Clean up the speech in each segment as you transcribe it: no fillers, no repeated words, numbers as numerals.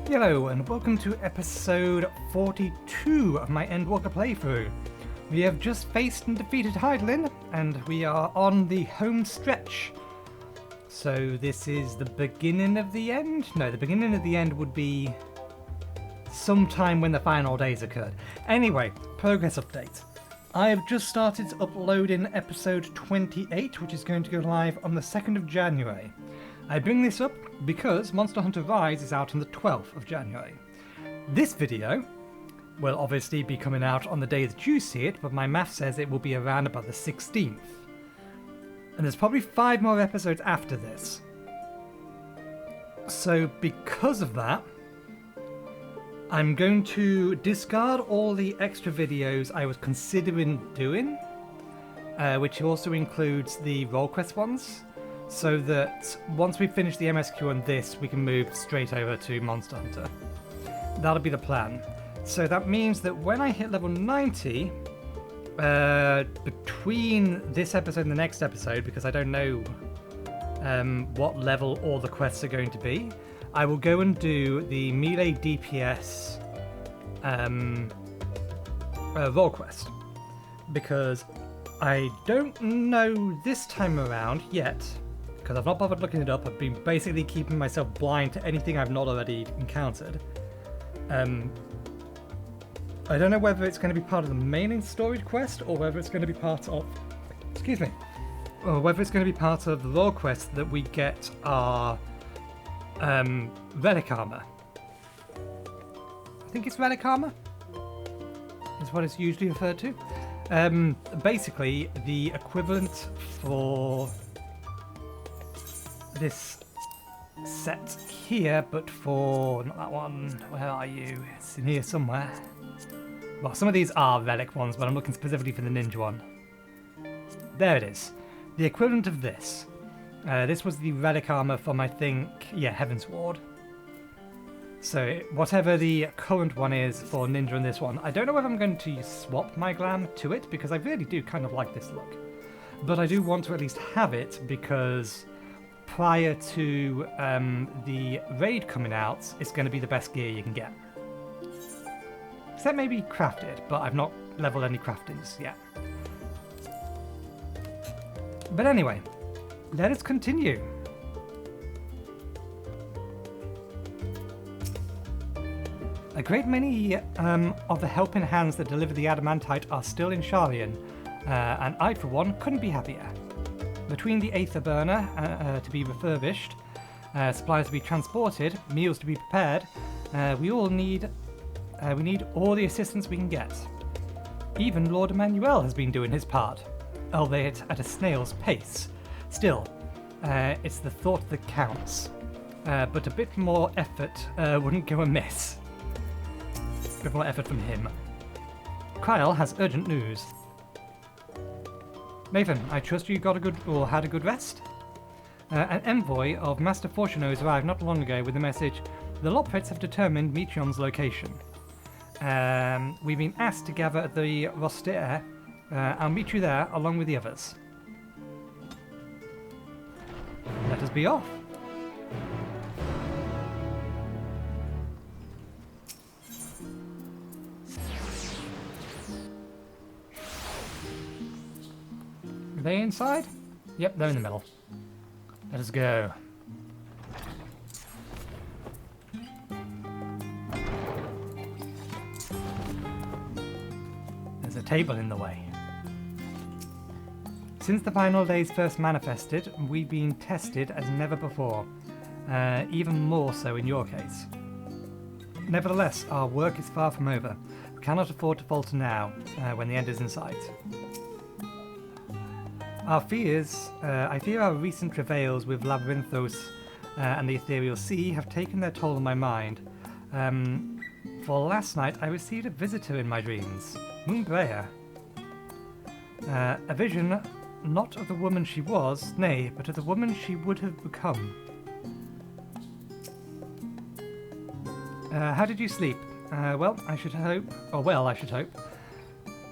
Hello and welcome to episode 42 of my Endwalker playthrough. We have just faced and defeated Heidelin and we are on the home stretch. So this is the beginning of the end? No, the beginning of the end would be sometime when the final days occurred. Anyway, progress update. I have just started uploading episode 28, which is going to go live on the 2nd of January. I bring this up because Monster Hunter Rise is out on the 12th of January. This video will obviously be coming out on the day that you see it, but my math says it will be around about the 16th. And there's probably 5 more episodes after this. So because of that, I'm going to discard all the extra videos I was considering doing, which also includes the role quest ones, so that once we finish the MSQ on this, we can move straight over to Monster Hunter. That'll be the plan. So that means that when I hit level 90, between this episode and the next episode, because I don't know what level all the quests are going to be, I will go and do the melee DPS role quest, because I don't know this time around yet, because I've not bothered looking it up. I've been basically keeping myself blind to anything I've not already encountered. I don't know whether it's going to be part of the main story quest or whether it's going to be part of, or whether it's going to be part of the role quest that we get our relic armor. I think it's relic armor is what it's usually referred to. Basically the equivalent for this set here, but for not that one. Where are you? It's in here somewhere. Well, some of these are relic ones, but I'm looking specifically for the ninja one. There it is. The equivalent of this. This was the relic armor from, I think, Heaven's Ward. So whatever the current one is for ninja and this one, I don't know whether I'm going to swap my glam to it, because I really do kind of like this look. But I do want to at least have it, because prior to the raid coming out, it's going to be the best gear you can get. Except maybe crafted, but I've not leveled any craftings yet. But anyway, let us continue. A great many of the helping hands that deliver the adamantite are still in Sharian, and I, for one, couldn't be happier. Between the Aether burner to be refurbished, supplies to be transported, meals to be prepared, we need all the assistance we can get. Even Lord Emmanuel has been doing his part, albeit at a snail's pace. Still, it's the thought that counts. But a bit more effort wouldn't go amiss. A bit more effort from him. Kyle has urgent news. Nathan, I trust you got a good, or had a good rest? An envoy of Master Fortuno has arrived not long ago with the message, the Lopfets have determined Meteon's location. We've been asked to gather at the Roster. I'll meet you there along with the others. Let us be off. Are they inside? Yep, they're in the middle. Let us go. There's a table in the way. Since the final days first manifested, we've been tested as never before, even more so in your case. Nevertheless, our work is far from over. We cannot afford to falter now, when the end is in sight. I fear our recent travails with Labyrinthos and the Ethereal Sea have taken their toll on my mind. For last night I received a visitor in my dreams, Moonbrea. A vision not of the woman she was, nay, but of the woman she would have become. How did you sleep? I should hope.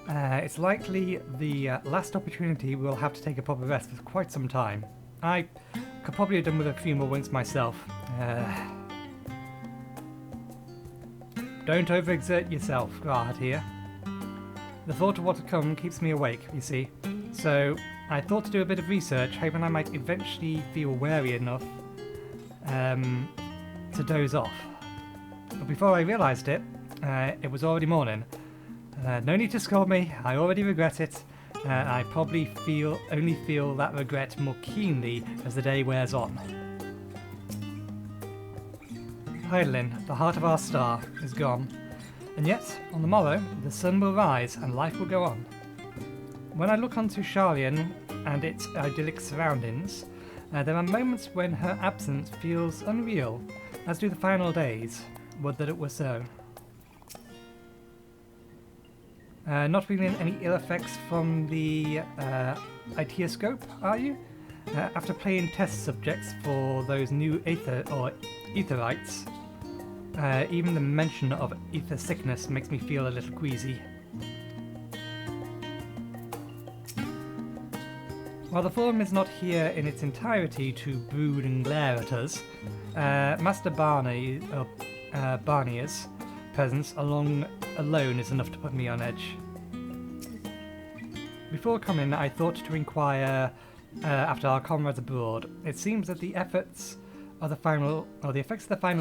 It's likely the last opportunity we'll have to take a proper rest for quite some time. I could probably have done with a few more winks myself. Don't overexert yourself, Grahad here. The thought of what to come keeps me awake, you see. So I thought to do a bit of research, hoping I might eventually feel wary enough to doze off. But before I realised it, it was already morning. No need to scold me, I already regret it. I probably only feel that regret more keenly as the day wears on. Hydaelyn, the heart of our star, is gone. And yet, on the morrow, the sun will rise and life will go on. When I look onto Sharlayan and its idyllic surroundings, there are moments when her absence feels unreal, as do the final days. Would that it were so. Not feeling any ill effects from the Etioscope, are you? After playing test subjects for those new Aetherites, even the mention of ether sickness makes me feel a little queasy. While the forum is not here in its entirety to brood and glare at us, Master Barney's presence alone is enough to put me on edge. Before coming, I thought to inquire after our comrades abroad. It seems that the effects of the final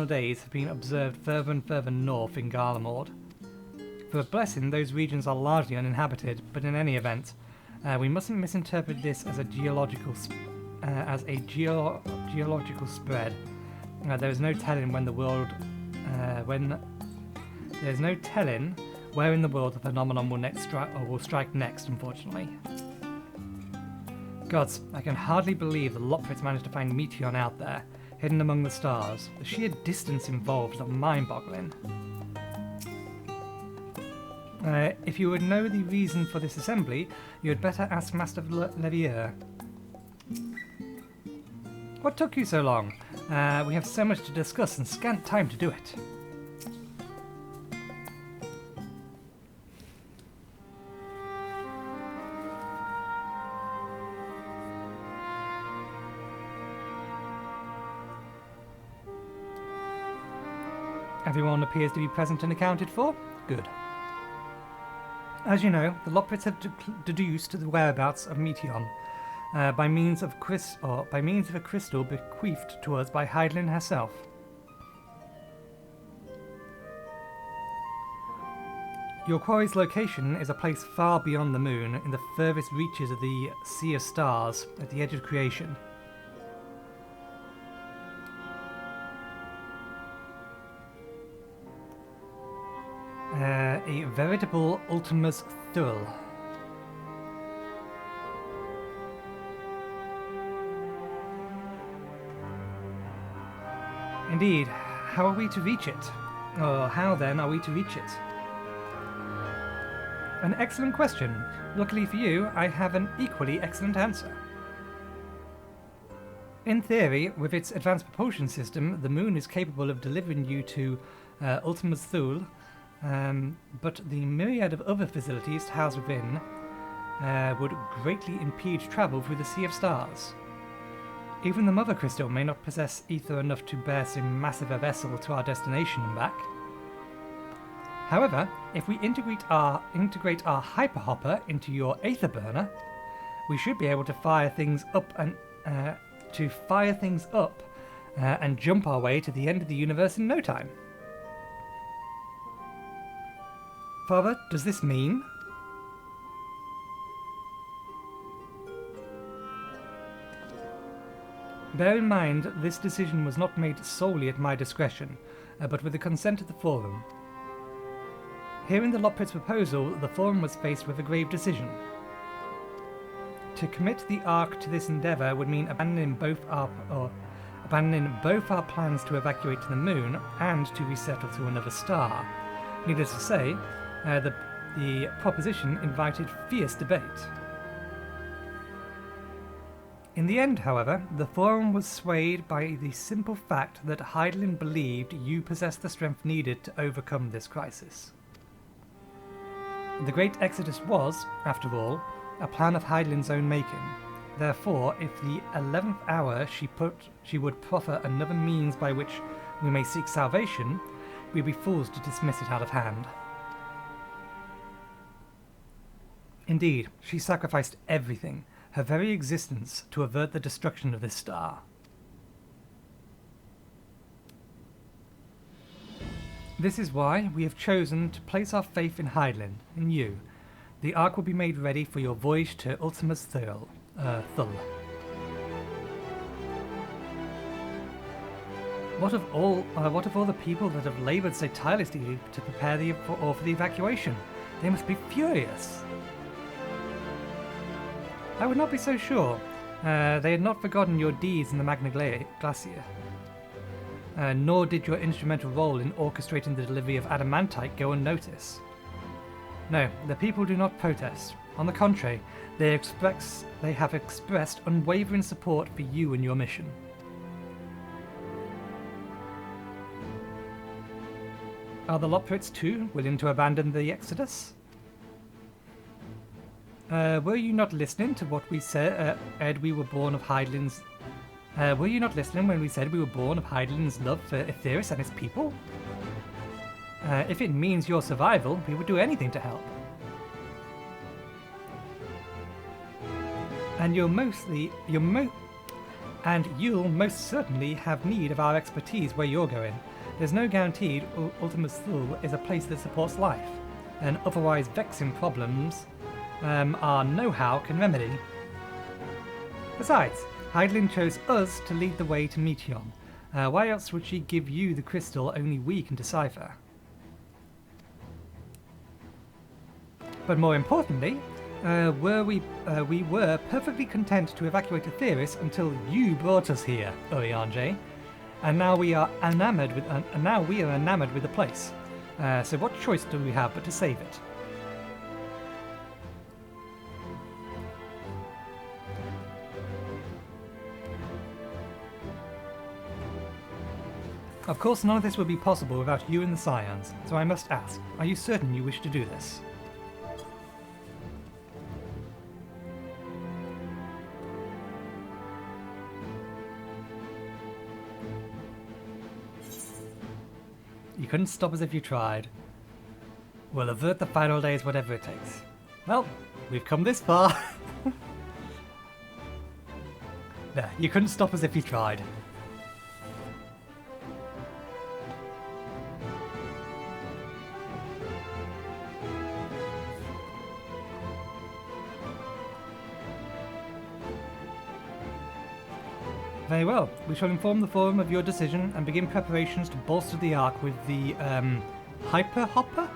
days have been observed further and further north in Garlemald. For a blessing, those regions are largely uninhabited, but in any event, we mustn't misinterpret this as a geological spread. There is no telling there's no telling where in the world the phenomenon will strike next, unfortunately. Gods, I can hardly believe the Lopritz managed to find Meteon out there, hidden among the stars. The sheer distance involved is mind-boggling. If you would know the reason for this assembly, you had better ask Master Levier. What took you so long? We have so much to discuss and scant time to do it. Everyone appears to be present and accounted for? Good. As you know, the Lopritz have deduced the whereabouts of Meteon by means of a crystal bequeathed to us by Hydaelyn herself. Your quarry's location is a place far beyond the moon, in the furthest reaches of the Sea of Stars, at the edge of creation. A veritable Ultima's Thule. Indeed, how are we to reach it? Or how then are we to reach it? An excellent question. Luckily for you, I have an equally excellent answer. In theory, with its advanced propulsion system, the moon is capable of delivering you to Ultima's Thule, but the myriad of other facilities housed within would greatly impede travel through the Sea of Stars. Even the Mother Crystal may not possess ether enough to bear so massive a vessel to our destination and back. However, if we integrate our hyperhopper into your Aether Burner, we should be able to fire things up and jump our way to the end of the universe in no time. Father, does this mean? Bear in mind, this decision was not made solely at my discretion, but with the consent of the Forum. Hearing the Lopritz proposal, the Forum was faced with a grave decision. To commit the Ark to this endeavour would mean abandoning both our plans to evacuate to the Moon and to resettle to another star. Needless to say, the proposition invited fierce debate. In the end, however, the Forum was swayed by the simple fact that Hydaelyn believed you possessed the strength needed to overcome this crisis. The Great Exodus was, after all, a plan of Hydaelyn's own making. Therefore, if the 11th hour she would proffer another means by which we may seek salvation, we'd be fools to dismiss it out of hand. Indeed, she sacrificed everything, her very existence, to avert the destruction of this star. This is why we have chosen to place our faith in Hydaelyn, in you. The Ark will be made ready for your voyage to Ultima's Thul. What of all the people that have laboured so tirelessly to prepare for the evacuation? They must be furious. I would not be so sure. They had not forgotten your deeds in the Magna Glacier. Nor did your instrumental role in orchestrating the delivery of adamantite go unnoticed. No, the people do not protest. On the contrary, they have expressed unwavering support for you and your mission. Are the Loprits too willing to abandon the Exodus? Were you not listening to what we said, we were born of Hydaelyn's... were you not listening when we said we were born of Hydaelyn's love for Etheirys and its people? If it means your survival, we would do anything to help. And you'll most certainly have need of our expertise where you're going. There's no guaranteed Ultima's Thul is a place that supports life, and otherwise vexing problems our know-how can remedy. Besides, Hydaelyn chose us to lead the way to Meteon. Why else would she give you the crystal only we can decipher? But more importantly, we were perfectly content to evacuate Etheirys until you brought us here, Urianger, and now we are enamored with the place. So what choice do we have but to save it? Of course, none of this would be possible without you and the scions, so I must ask, are you certain you wish to do this? You couldn't stop us if you tried. We'll avert the final days, whatever it takes. Well, we've come this far. There, you couldn't stop us if you tried. Very well. We shall inform the Forum of your decision and begin preparations to bolster the Ark with the, Hyper Hopper?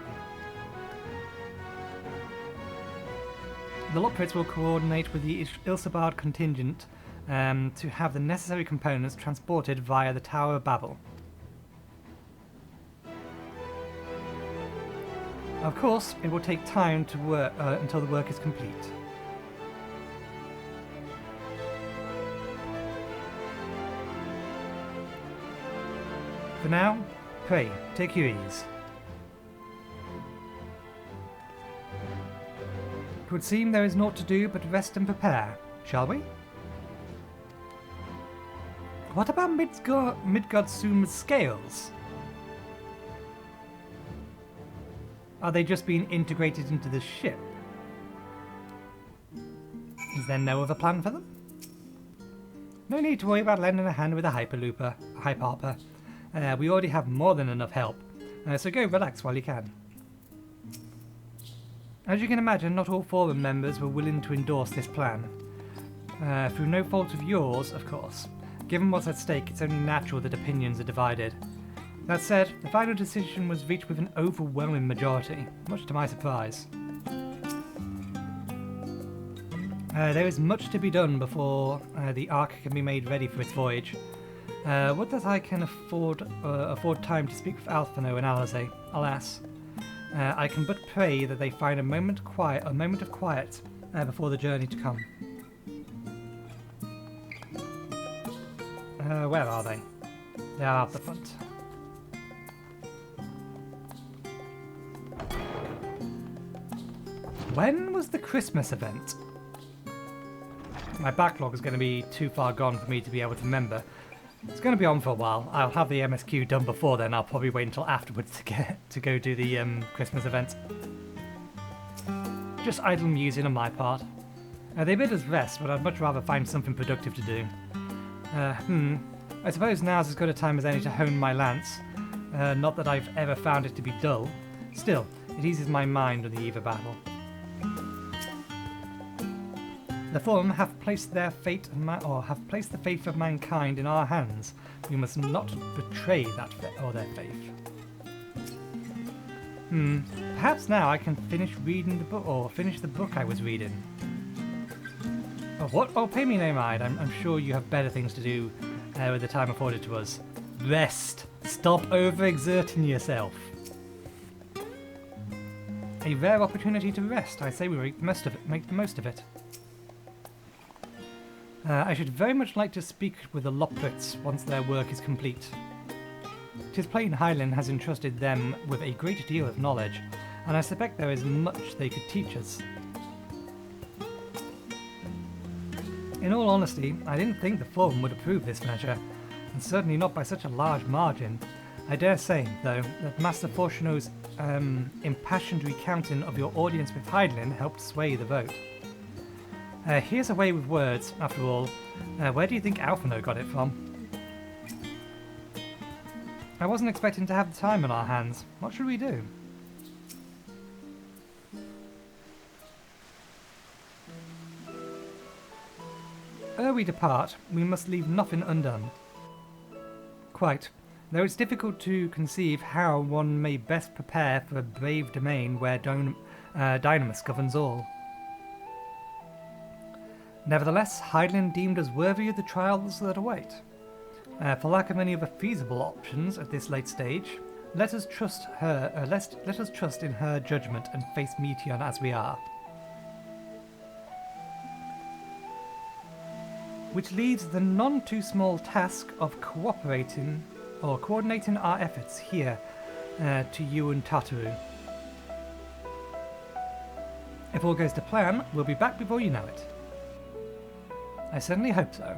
The Loprits will coordinate with the Ilsabard contingent to have the necessary components transported via the Tower of Babel. Of course, it will take time to work until the work is complete. For now, pray, take your ease. It would seem there is naught to do but rest and prepare, shall we? What about Midgard's scales? Are they just being integrated into the ship? Is there no other plan for them? No need to worry about lending a hand with a Hyperhopper. We already have more than enough help, so go relax while you can. As you can imagine, not all Forum members were willing to endorse this plan. Through no fault of yours, of course. Given what's at stake, it's only natural that opinions are divided. That said, the final decision was reached with an overwhelming majority, much to my surprise. There is much to be done before the Ark can be made ready for its voyage. Would that I can afford time to speak with Alphino and Alize, alas. I can but pray that they find a moment of quiet before the journey to come. Where are they? They are at the front. When was the Christmas event? My backlog is going to be too far gone for me to be able to remember. It's going to be on for a while. I'll have the MSQ done before then. I'll probably wait until afterwards to go do the Christmas event. Just idle musing on my part. They bid us rest, but I'd much rather find something productive to do. I suppose now's as good a time as any to hone my lance. Not that I've ever found it to be dull. Still, it eases my mind on the eve of battle. The Forum have placed their fate, have placed the faith of mankind in our hands. We must not betray that their faith. Perhaps now I can finish reading the book, or finish the book I was reading. Oh, what? Oh, pay me no mind. I'm sure you have better things to do with the time afforded to us. Rest. Stop overexerting yourself. A rare opportunity to rest. I say we make the most of it. I should very much like to speak with the Loprits once their work is complete. 'Tis plain Hylin has entrusted them with a great deal of knowledge, and I suspect there is much they could teach us. In all honesty, I didn't think the Forum would approve this measure, and certainly not by such a large margin. I dare say, though, that Master Fortuno's impassioned recounting of your audience with Hydlin helped sway the vote. Here's a way with words, after all. Where do you think Alphino got it from? I wasn't expecting to have the time on our hands. What should we do? Ere we depart, we must leave nothing undone. Quite. Though it's difficult to conceive how one may best prepare for a brave domain where Dynamis governs all. Nevertheless, Hydlin deemed us worthy of the trials that await. For lack of any other feasible options at this late stage, let us trust in her judgment and face Meteon as we are. Which leaves the none too small task of coordinating our efforts here to you and Tataru. If all goes to plan, we'll be back before you know it. I certainly hope so.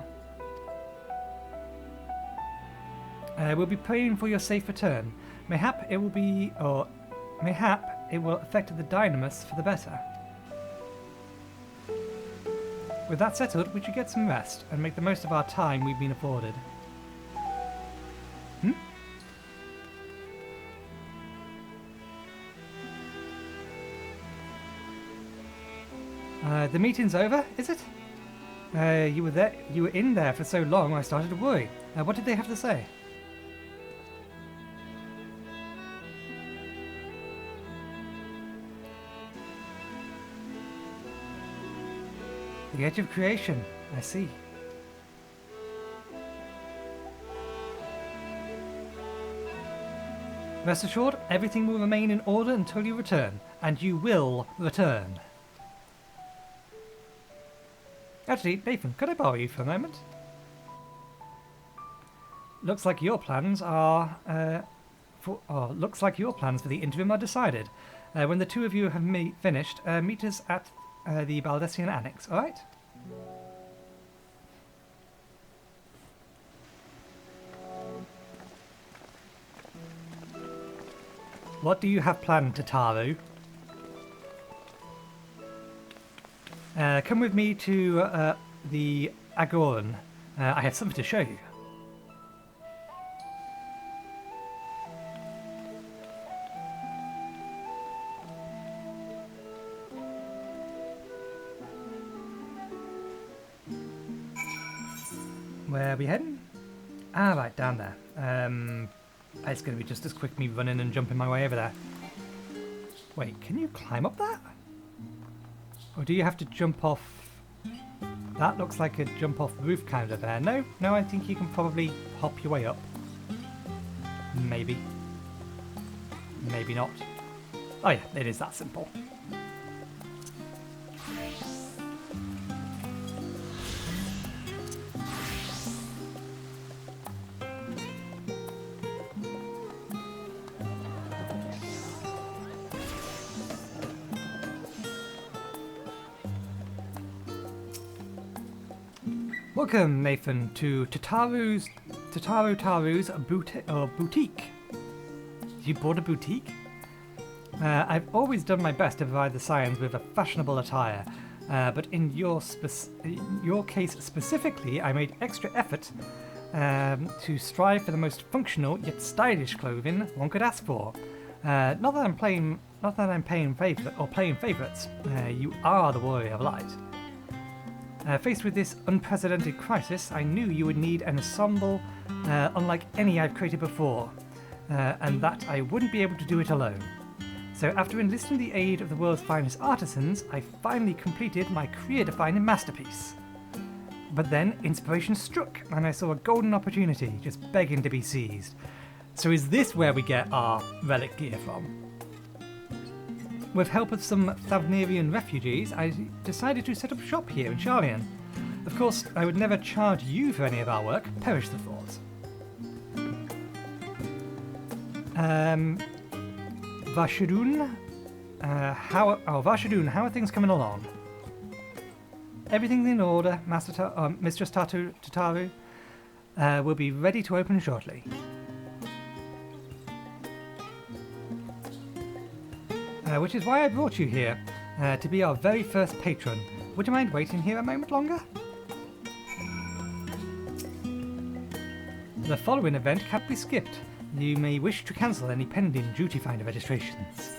We'll be praying for your safe return. Mayhap it will affect the Dynamis for the better. With that settled, we should get some rest and make the most of our time we've been afforded. The meeting's over, is it? You were in there for so long I started to worry. What did they have to say? The edge of creation, I see. Rest assured, everything will remain in order until you return, and you will return. Actually, Nathan, could I borrow you for a moment? Looks like your plans for the interim are decided. When the two of you have finished, meet us at the Baldessian Annex, alright? What do you have planned, Tataru? Come with me to the Agoran. I have something to show you. Where are we heading? Ah, right, down there. It's going to be just as quick me running and jumping my way over there. Wait, can you climb up that? Or do you have to jump off? That looks like a jump off roof kind of there. No, I think you can probably hop your way up. Maybe. Maybe not. Oh yeah, it is that simple. Welcome, Nathan, to Tataru's Taru's boutique. You bought a boutique? I've always done my best to provide the scions with a fashionable attire, but in your case specifically, I made extra effort to strive for the most functional yet stylish clothing one could ask for. Not that I'm playing favourites. You are the warrior of light. Faced with this unprecedented crisis, I knew you would need an ensemble unlike any I've created before, and that I wouldn't be able to do it alone. So after enlisting the aid of the world's finest artisans, I finally completed my career-defining masterpiece. But then inspiration struck, and I saw a golden opportunity just begging to be seized. So is this where we get our relic gear from? With help of some Thavnerian refugees, I decided to set up shop here in Sharlayan. Of course, I would never charge you for any of our work, perish the thought. Vashadun, Vashadun, how are things coming along? Everything's in order, Mistress Tataru. We'll be ready to open shortly. Which is why I brought you here, to be our very first patron. Would you mind waiting here a moment longer? The following event can't be skipped. You may wish to cancel any pending duty finder registrations.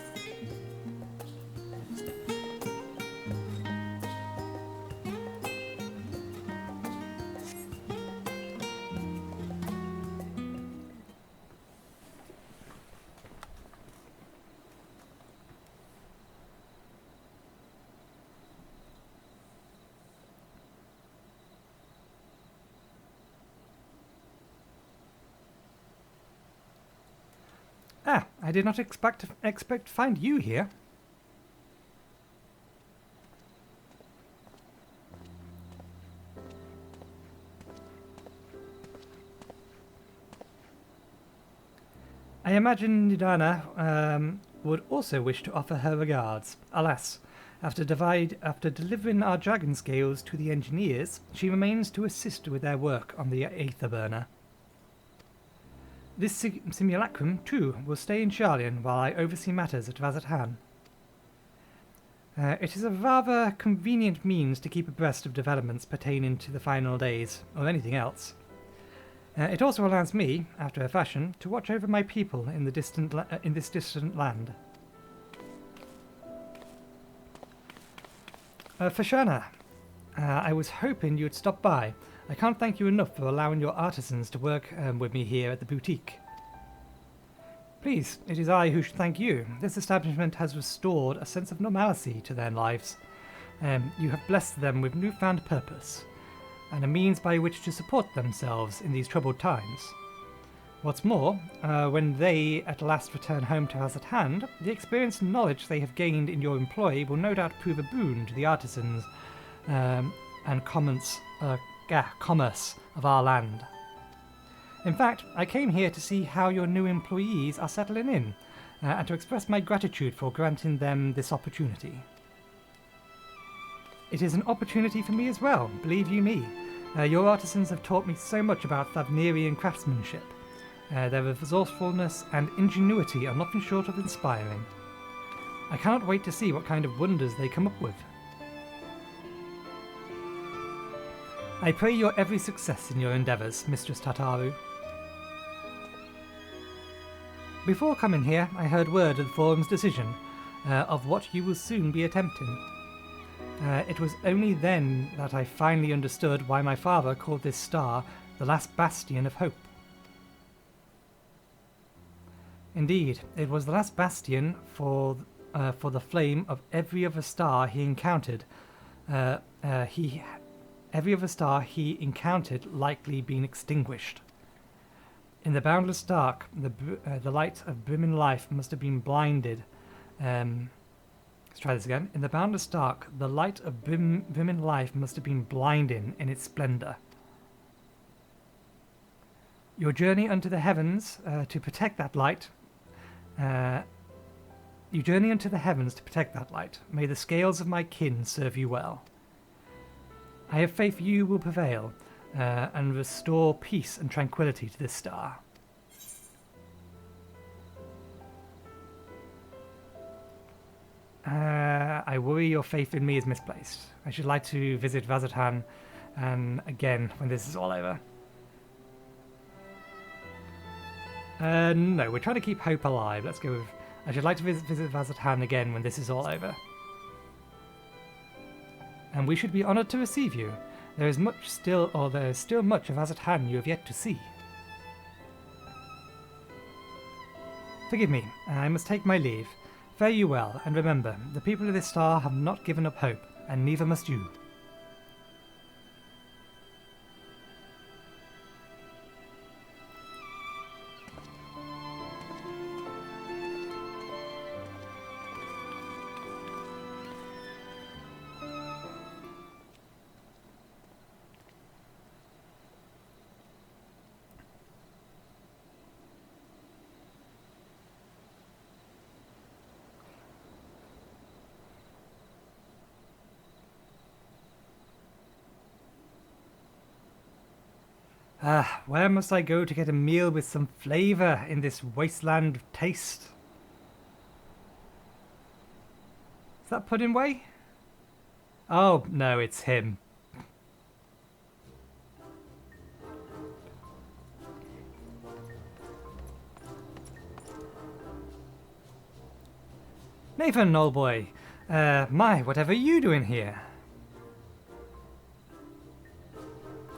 I did not expect to find you here. I imagine Nidana would also wish to offer her regards. Alas, after delivering our dragon scales to the engineers, she remains to assist with their work on the Aether Burner. This simulacrum, too, will stay in Sharlayan while I oversee matters at Razathan. It is a rather convenient means to keep abreast of developments pertaining to the final days, or anything else. It also allows me, after a fashion, to watch over my people in this distant land. Fashana, I was hoping you'd stop by. I can't thank you enough for allowing your artisans to work with me here at the boutique. Please, it is I who should thank you. This establishment has restored a sense of normalcy to their lives. You have blessed them with newfound purpose, and a means by which to support themselves in these troubled times. What's more, when they at last return home to us at hand, the experience and knowledge they have gained in your employ will no doubt prove a boon to the artisans and commerce of our land. In fact, I came here to see how your new employees are settling in, and to express my gratitude for granting them this opportunity. It is an opportunity for me as well, believe you me. Your artisans have taught me so much about Thavnerian craftsmanship. Their resourcefulness and ingenuity are nothing short of inspiring. I cannot wait to see what kind of wonders they come up with. I pray your every success in your endeavours, Mistress Tataru. Before coming here, I heard word of the Forum's decision, of what you will soon be attempting. It was only then that I finally understood why my father called this star the last bastion of hope. Indeed, it was the last bastion for the flame of every other star he encountered. Every other star he encountered likely being extinguished. In the boundless dark, the light of brimming life must have been blinded. Let's try this again. In the boundless dark, the light of brimming life must have been blinding in its splendour. Your journey unto the heavens to protect that light. You journey unto the heavens to protect that light. May the scales of my kin serve you well. I have faith you will prevail. and restore peace and tranquility to this star. I worry your faith in me is misplaced. I should like to visit Vazatan and again when this is all over. No, we're trying to keep hope alive. Let's go with... I should like to visit Vazatan again when this is all over. And we should be honoured to receive you. There is still much of Vazatan you have yet to see. Forgive me, I must take my leave. Fare you well, and remember, the people of this star have not given up hope, and neither must you. Where must I go to get a meal with some flavour in this wasteland of taste? Is that Puddin' Way? Oh, no, it's him. Nathan, old boy. Whatever are you doing here?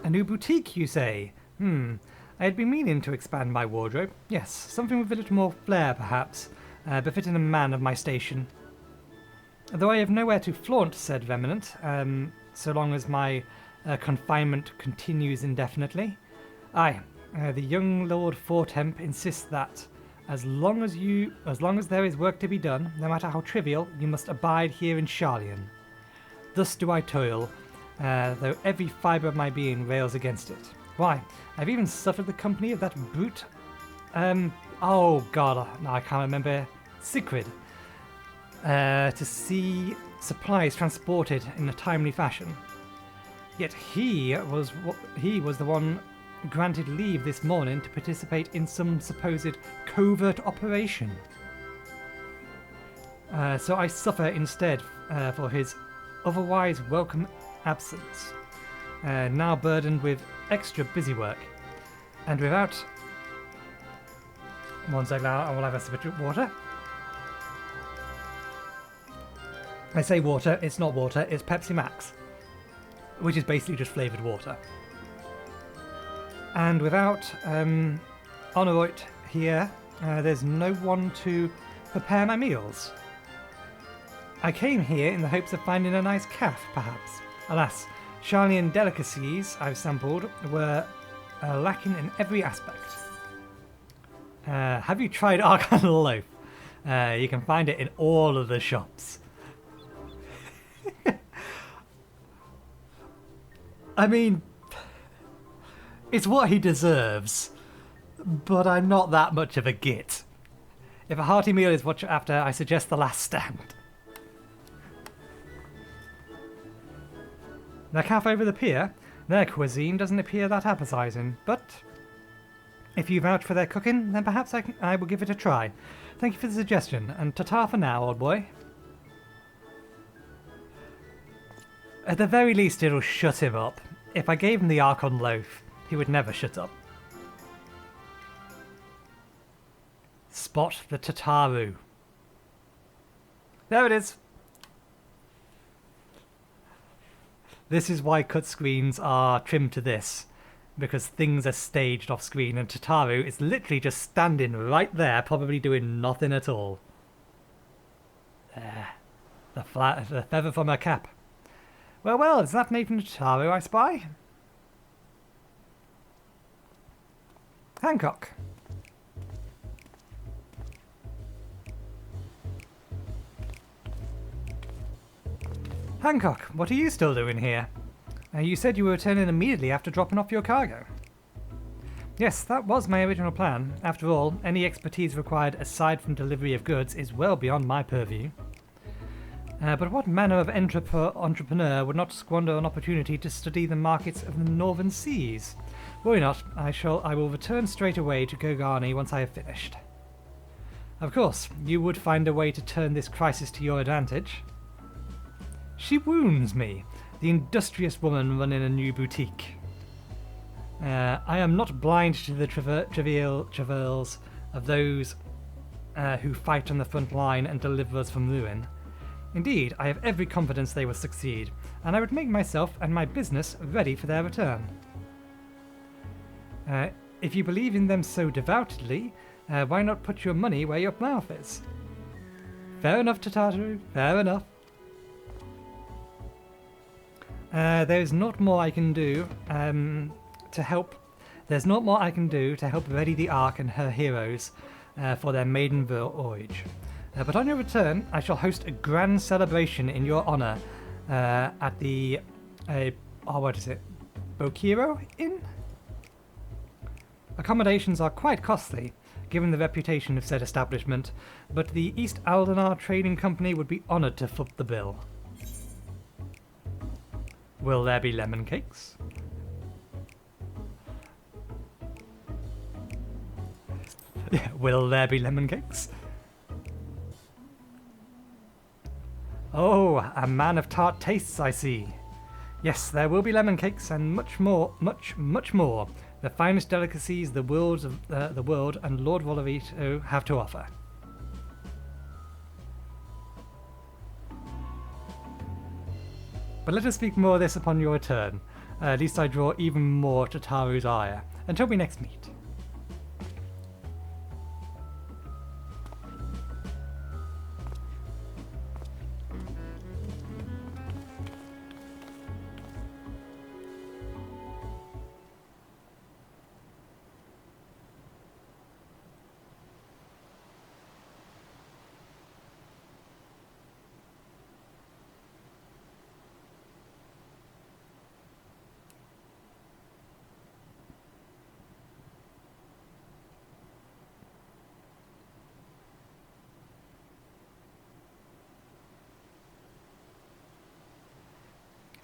A new boutique, you say? I had been meaning to expand my wardrobe. Yes, something with a little more flair, perhaps, befitting a man of my station. Though I have nowhere to flaunt said remnant, so long as my confinement continues indefinitely. Aye, the young Lord Fortemp insists that, as long as there is work to be done, no matter how trivial, you must abide here in Charlian. Thus do I toil, though every fibre of my being rails against it. Why, I've even suffered the company of that brute, oh god, now I can't remember, Sigrid, to see supplies transported in a timely fashion. Yet he was the one granted leave this morning to participate in some supposed covert operation. So I suffer instead for his otherwise welcome absence, now burdened with extra busy work, and without... One second, I will have a sip of water. I say water, it's not water, it's Pepsi Max, which is basically just flavoured water. And without Honorit here, there's no one to prepare my meals. I came here in the hopes of finding a nice calf, perhaps. Alas, Charlian delicacies I've sampled were lacking in every aspect. Have you tried Archon Loaf? You can find it in all of the shops. I mean, it's what he deserves, but I'm not that much of a git. If a hearty meal is what you're after, I suggest the last stand. The cafe over the pier, their cuisine doesn't appear that appetizing, but if you vouch for their cooking, then perhaps I will give it a try. Thank you for the suggestion, and ta-ta for now, old boy. At the very least, it'll shut him up. If I gave him the Archon Loaf, he would never shut up. Spot the Tataru. There it is. This is why cut screens are trimmed to this, because things are staged off screen, and Tataru is literally just standing right there, probably doing nothing at all. There. The feather from her cap. Well, is that Nathan Tataru I spy? Hancock. Hancock, what are you still doing here? You said you were returning immediately after dropping off your cargo. Yes, that was my original plan. After all, any expertise required aside from delivery of goods is well beyond my purview. But what manner of entrepreneur would not squander an opportunity to study the markets of the northern seas? Worry not, I will return straight away to Gogani once I have finished. Of course, you would find a way to turn this crisis to your advantage. She wounds me, the industrious woman running a new boutique. I am not blind to the travails of those who fight on the front line and deliver us from ruin. Indeed, I have every confidence they will succeed, and I would make myself and my business ready for their return. If you believe in them so devoutly, why not put your money where your mouth is? Fair enough, Tataru, fair enough. There is naught more I can do to help. There's naught more I can do to help ready the Ark and her heroes for their maiden voyage. But on your return, I shall host a grand celebration in your honor at the what is it, Bokiro Inn? Accommodations are quite costly, given the reputation of said establishment, but the East Aldenar Trading Company would be honored to foot the bill. Will there be lemon cakes? Will there be lemon cakes? Oh, a man of tart tastes, I see. Yes, there will be lemon cakes and much more, much more. The finest delicacies the world and Lord Volavito have to offer. But let us speak more of this upon your return. At least I draw even more Tataru's ire. Until we next meet.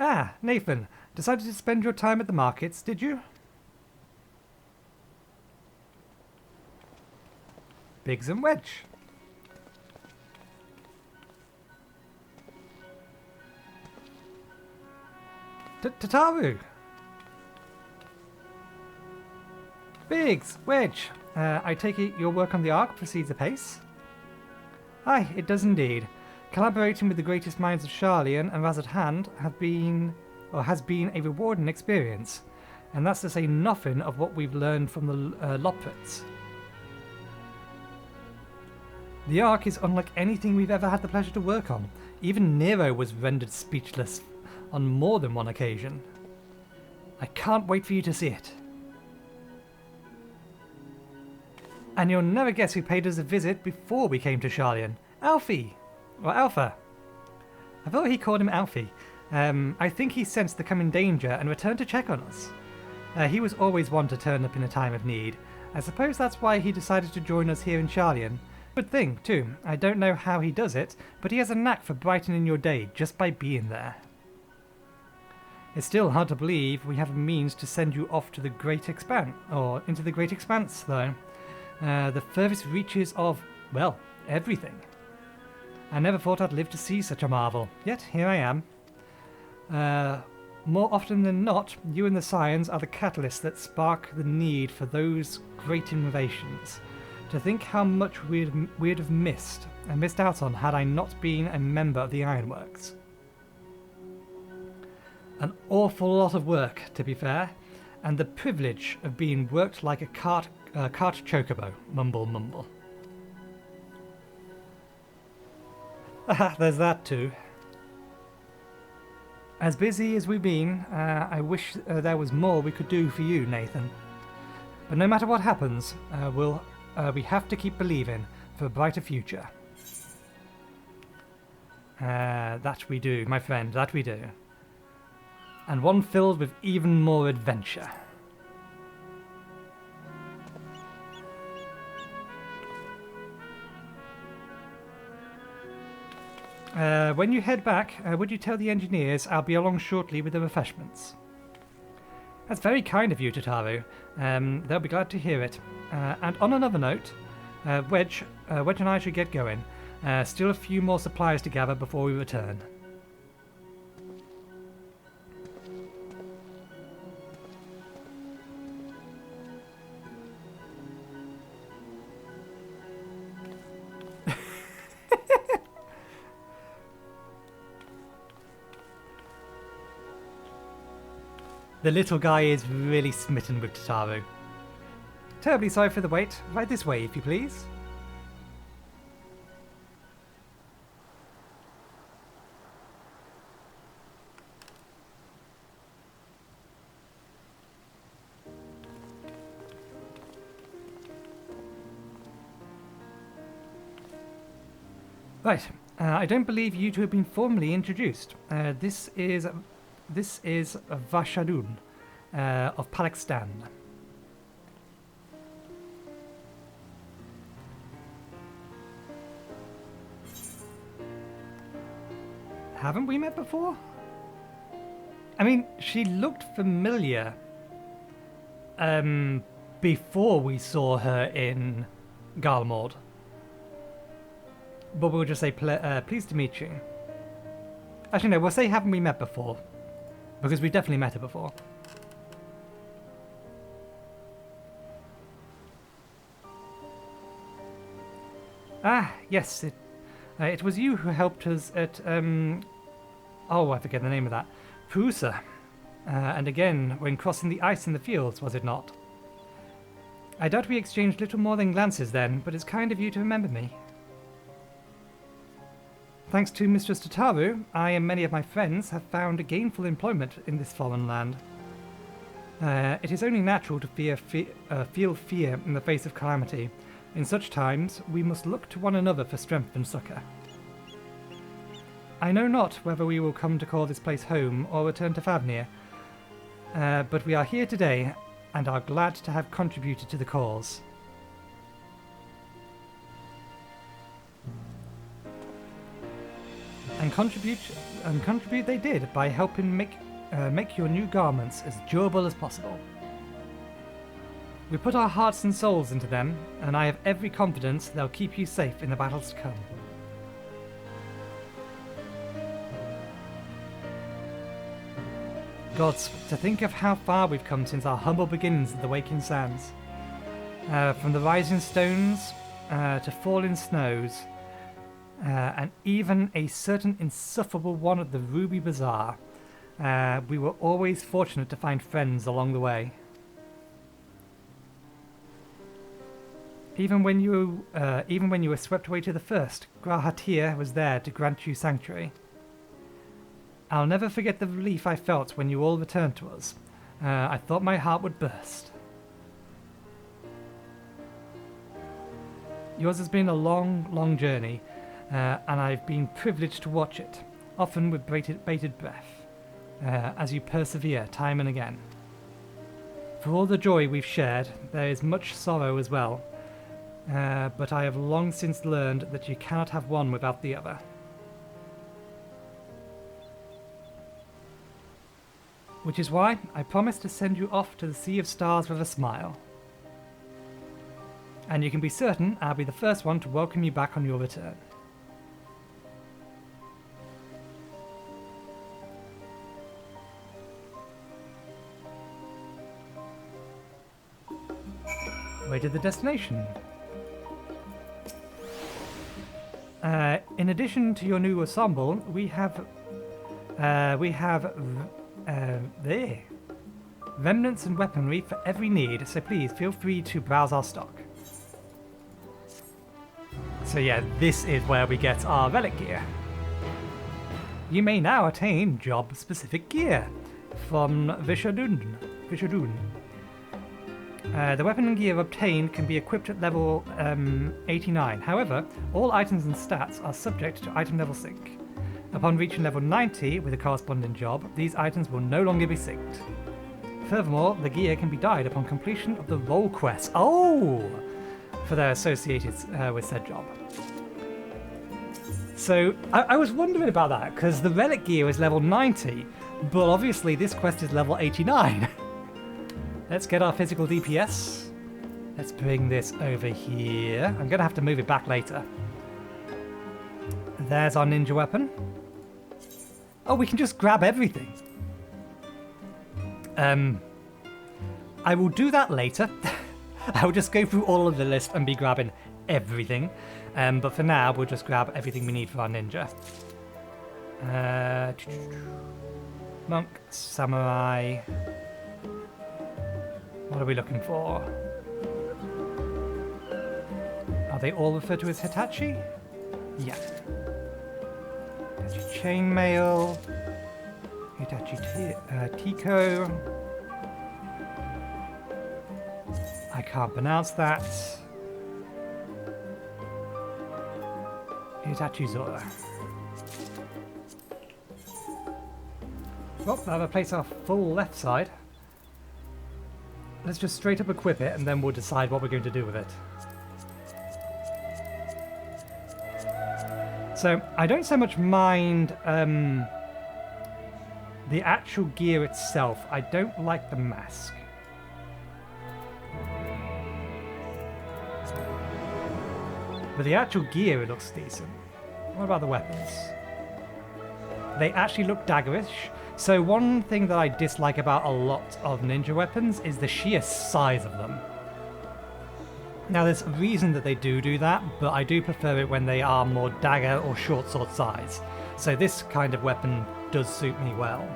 Ah, Nathan, decided to spend your time at the markets, did you? Biggs and Wedge. Tataru. Biggs, Wedge. I take it your work on the Ark proceeds apace? Aye, it does indeed. Collaborating with the greatest minds of Sharlayan and Razat Hand has been a rewarding experience, and that's to say nothing of what we've learned from the Loprits. The Ark is unlike anything we've ever had the pleasure to work on. Even Nero was rendered speechless on more than one occasion. I can't wait for you to see it. And you'll never guess who paid us a visit before we came to Sharlayan. Alfie! Or Alpha. I thought he called him Alfie. I think he sensed the coming danger and returned to check on us. He was always one to turn up in a time of need. I suppose that's why he decided to join us here in Sharlayan. Good thing, too. I don't know how he does it, but he has a knack for brightening your day just by being there. It's still hard to believe we have a means to send you off to the Great Expanse, or into the Great Expanse, though. The furthest reaches of, well, everything. I never thought I'd live to see such a marvel, yet here I am. More often than not, you and the scions are the catalysts that spark the need for those great innovations. To think how much we'd have missed out on had I not been a member of the Ironworks. An awful lot of work, to be fair, and the privilege of being worked like a cart chocobo. Mumble, mumble. There's that too. As busy as we've been, I wish there was more we could do for you, Nathan. But no matter what happens, we have to keep believing for a brighter future. That we do, my friend, that we do. And one filled with even more adventure. When you head back, would you tell the engineers I'll be along shortly with the refreshments? That's very kind of you, Tataru. They'll be glad to hear it. And on another note, Wedge and I should get going. Still a few more supplies to gather before we return. The little guy is really smitten with Tataru. Terribly sorry for the wait. Right this way, if you please. Right. I don't believe you two have been formally introduced. This is Vashadun of Pakistan. Haven't we met before? I mean, she looked familiar before we saw her in Garlemald. But we'll just say, pleased to meet you. Actually, no, we'll say, haven't we met before? Because we definitely met her before. Ah, yes, it was you who helped us at, oh, I forget the name of that. Prusa. And again, when crossing the ice in the fields, was it not? I doubt we exchanged little more than glances then, but it's kind of you to remember me. Thanks to Mistress Tataru, I and many of my friends have found gainful employment in this foreign land. It is only natural to feel fear in the face of calamity. In such times, we must look to one another for strength and succour. I know not whether we will come to call this place home or return to Favnir, but we are here today and are glad to have contributed to the cause. And contribute they did by helping make your new garments as durable as possible. We put our hearts and souls into them, and I have every confidence they'll keep you safe in the battles to come. Gods, to think of how far we've come since our humble beginnings at the Waking Sands. From the rising stones to falling snows, and even a certain insufferable one at the Ruby Bazaar. We were always fortunate to find friends along the way. Even when you were swept away to the first, Grahatir was there to grant you sanctuary. I'll never forget the relief I felt when you all returned to us. I thought my heart would burst. Yours has been a long, long journey. And I've been privileged to watch it, often with bated breath, as you persevere time and again. For all the joy we've shared, there is much sorrow as well, but I have long since learned that you cannot have one without the other. Which is why I promise to send you off to the Sea of Stars with a smile. And you can be certain I'll be the first one to welcome you back on your return. Way to the destination. In addition to your new ensemble, we have there remnants and weaponry for every need. So please feel free to browse our stock. So yeah, this is where we get our relic gear. You may now attain job-specific gear from Vishadun. The weapon and gear obtained can be equipped at level 89. However, all items and stats are subject to item level sync. Upon reaching level 90 with a corresponding job, these items will no longer be synced. Furthermore, the gear can be dyed upon completion of the role quest. Oh! For their associated with said job. So I was wondering about that because the relic gear is level 90, but obviously this quest is level 89. Let's get our physical DPS. Let's bring this over here. I'm going to have to move it back later. There's our ninja weapon. Oh, we can just grab everything. I will do that later. I will just go through all of the list and be grabbing everything. But for now, we'll just grab everything we need for our ninja. Monk, samurai. What are we looking for? Are they all referred to as Hitachi? Yeah. Hitachi chainmail. Hitachi Tico. I can't pronounce that. Hitachi Zora. Well, that'll replace our full left side. Let's just straight up equip it and then we'll decide what we're going to do with it. So, I don't so much mind the actual gear itself. I don't like the mask. But the actual gear, it looks decent. What about the weapons? They actually look daggerish. So one thing that I dislike about a lot of ninja weapons is the sheer size of them. Now there's a reason that they do that, but I do prefer it when they are more dagger or short sword size. So this kind of weapon does suit me well.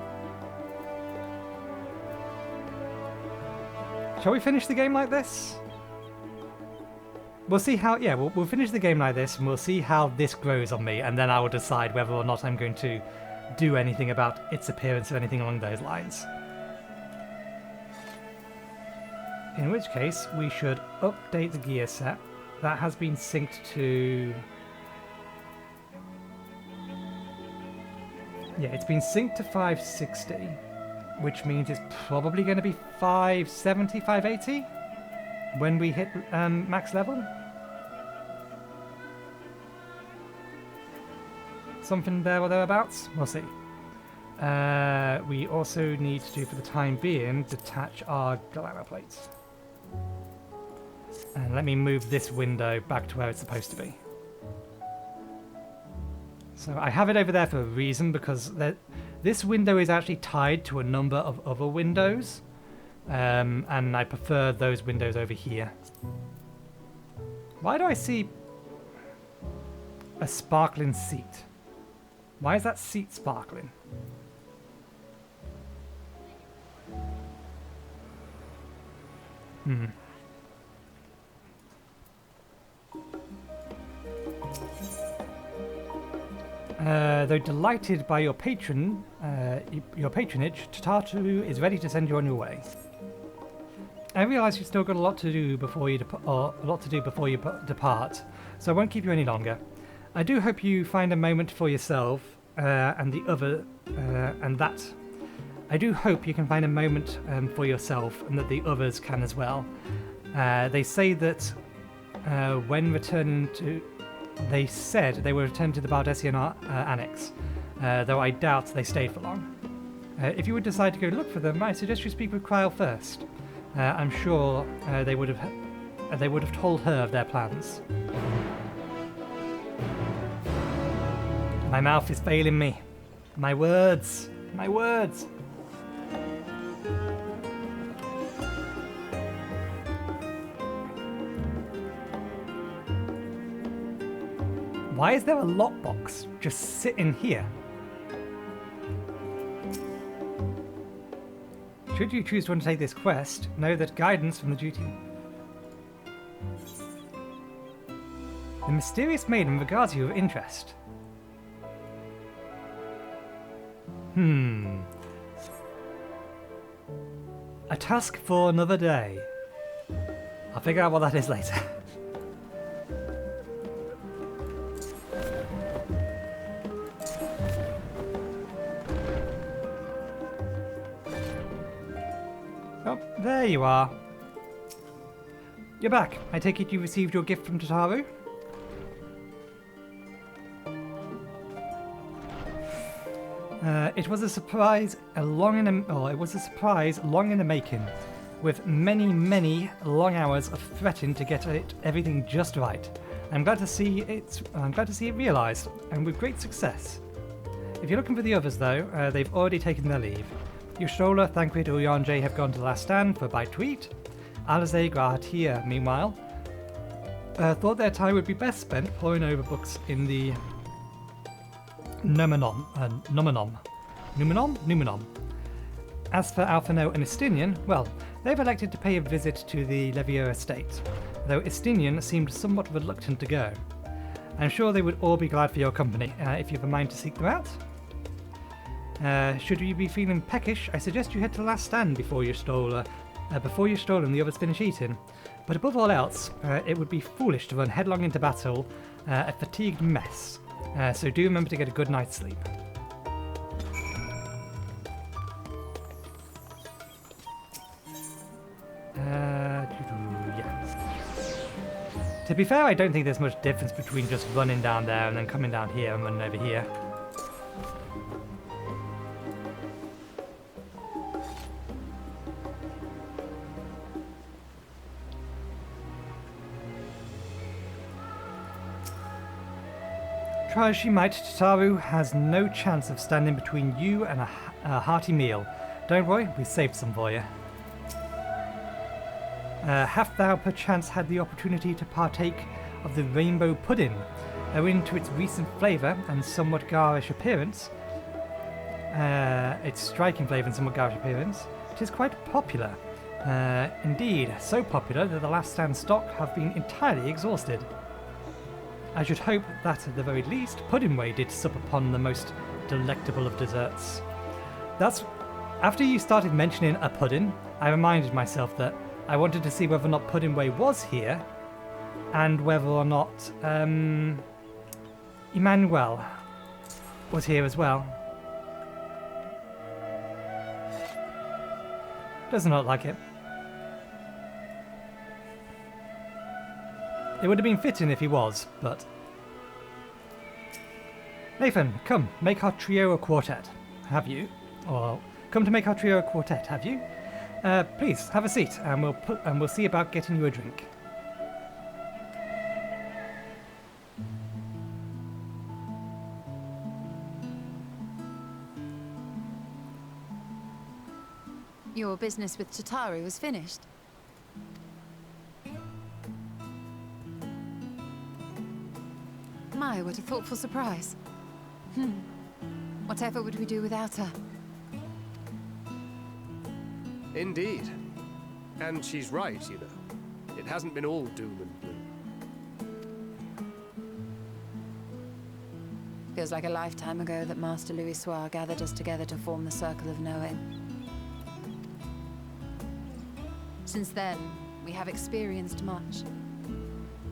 Shall we finish the game like this? We'll see how, yeah, we'll finish the game like this and we'll see how this grows on me, and then I will decide whether or not I'm going to do anything about its appearance or anything along those lines. In which case, we should update the gear set. That has been synced to... yeah, it's been synced to 560, which means it's probably going to be 570, 580 when we hit max level. Something there or thereabouts. We'll see. We also need to, for the time being, detach our glamour plates. And let me move this window back to where it's supposed to be. So I have it over there for a reason, because this window is actually tied to a number of other windows. And I prefer those windows over here. Why do I see a sparkling seat? Why is that seat sparkling? Though delighted by your patronage, Tataru is ready to send you on your way. I realise you've still got a lot to do before you depart, so I won't keep you any longer. I do hope you find a moment for yourself and the other, and that. I do hope you can find a moment for yourself, and that the others can as well. They say that when returning to, they said they were returning to the Bardessian Annex, though I doubt they stayed for long. If you would decide to go look for them, I suggest you speak with Kryl first. I'm sure they would have told her of their plans. My mouth is failing me. My words. My words. Why is there a lockbox just sitting here? Should you choose to undertake this quest, know that guidance from the duty. The mysterious maiden regards you with interest. A task for another day. I'll figure out what that is later. Oh, there you are. You're back. I take it you received your gift from Tataru? It was a surprise long in the making, with many long hours of fretting to get everything just right. I'm glad to see it realised, and with great success. If you're looking for the others, though, they've already taken their leave. Yustrola, Thancred, and Uyanje have gone to the last stand for a bite to eat. Alizeg are here, meanwhile. Thought their time would be best spent poring over books in the Numenon. As for Alphino and Estinian, well, they've elected to pay a visit to the Levier estate, though Estinian seemed somewhat reluctant to go. I'm sure they would all be glad for your company, if you have a mind to seek them out. Should you be feeling peckish, I suggest you head to the last stand before you stroll and the others finish eating. But above all else, it would be foolish to run headlong into battle, a fatigued mess. So do remember to get a good night's sleep. Yeah. To be fair, I don't think there's much difference between just running down there and then coming down here and running over here. Try as she might, Tataru has no chance of standing between you and a hearty meal. Don't worry, we saved some for you. Hast thou perchance had the opportunity to partake of the rainbow pudding? Owing to its recent flavour and somewhat garish appearance, its striking flavour and somewhat garish appearance, it is quite popular. Indeed, so popular that the last stand stock have been entirely exhausted. I should hope that, at the very least, Puddingway did sup upon the most delectable of desserts. After you started mentioning a pudding, I reminded myself that I wanted to see whether or not Puddingway was here, and whether or not Emmanuel was here as well. Does not like it. It would have been fitting if he was, but... Nathan, come, make our trio a quartet. Have you? Or, come to make our trio a quartet, have you? Please, have a seat, and we'll see about getting you a drink. Your business with Tataru was finished. My, what a thoughtful surprise. Whatever would we do without her? Indeed. And she's right, you know. It hasn't been all doom and gloom. Feels like a lifetime ago that Master Louis Soir gathered us together to form the Circle of Knowing. Since then, we have experienced much.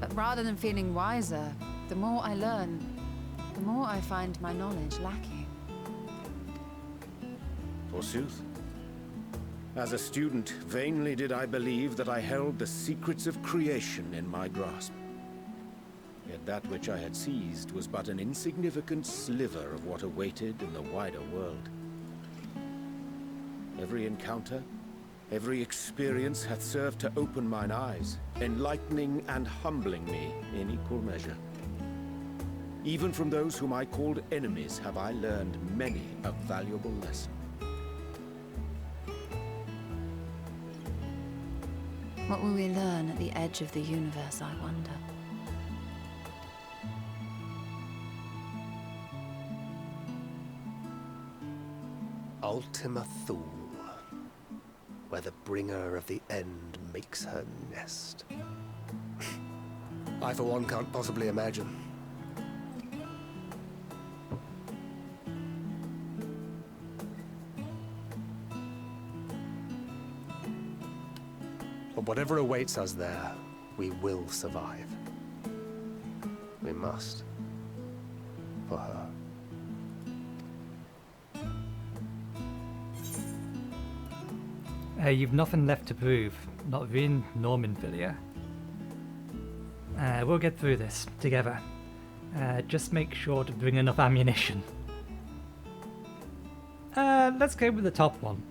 But rather than feeling wiser, the more I learn, the more I find my knowledge lacking. Forsooth. As a student, vainly did I believe that I held the secrets of creation in my grasp. Yet that which I had seized was but an insignificant sliver of what awaited in the wider world. Every encounter, every experience hath served to open mine eyes, enlightening and humbling me in equal measure. Even from those whom I called enemies have I learned many a valuable lesson. What will we learn at the edge of the universe, I wonder? Ultima Thule, where the bringer of the end makes her nest. I, for one, can't possibly imagine. But whatever awaits us there, we will survive. We must. For her. You've nothing left to prove. Not Vin nor Minfilia. We'll get through this together. Just make sure to bring enough ammunition. Let's go with the top one.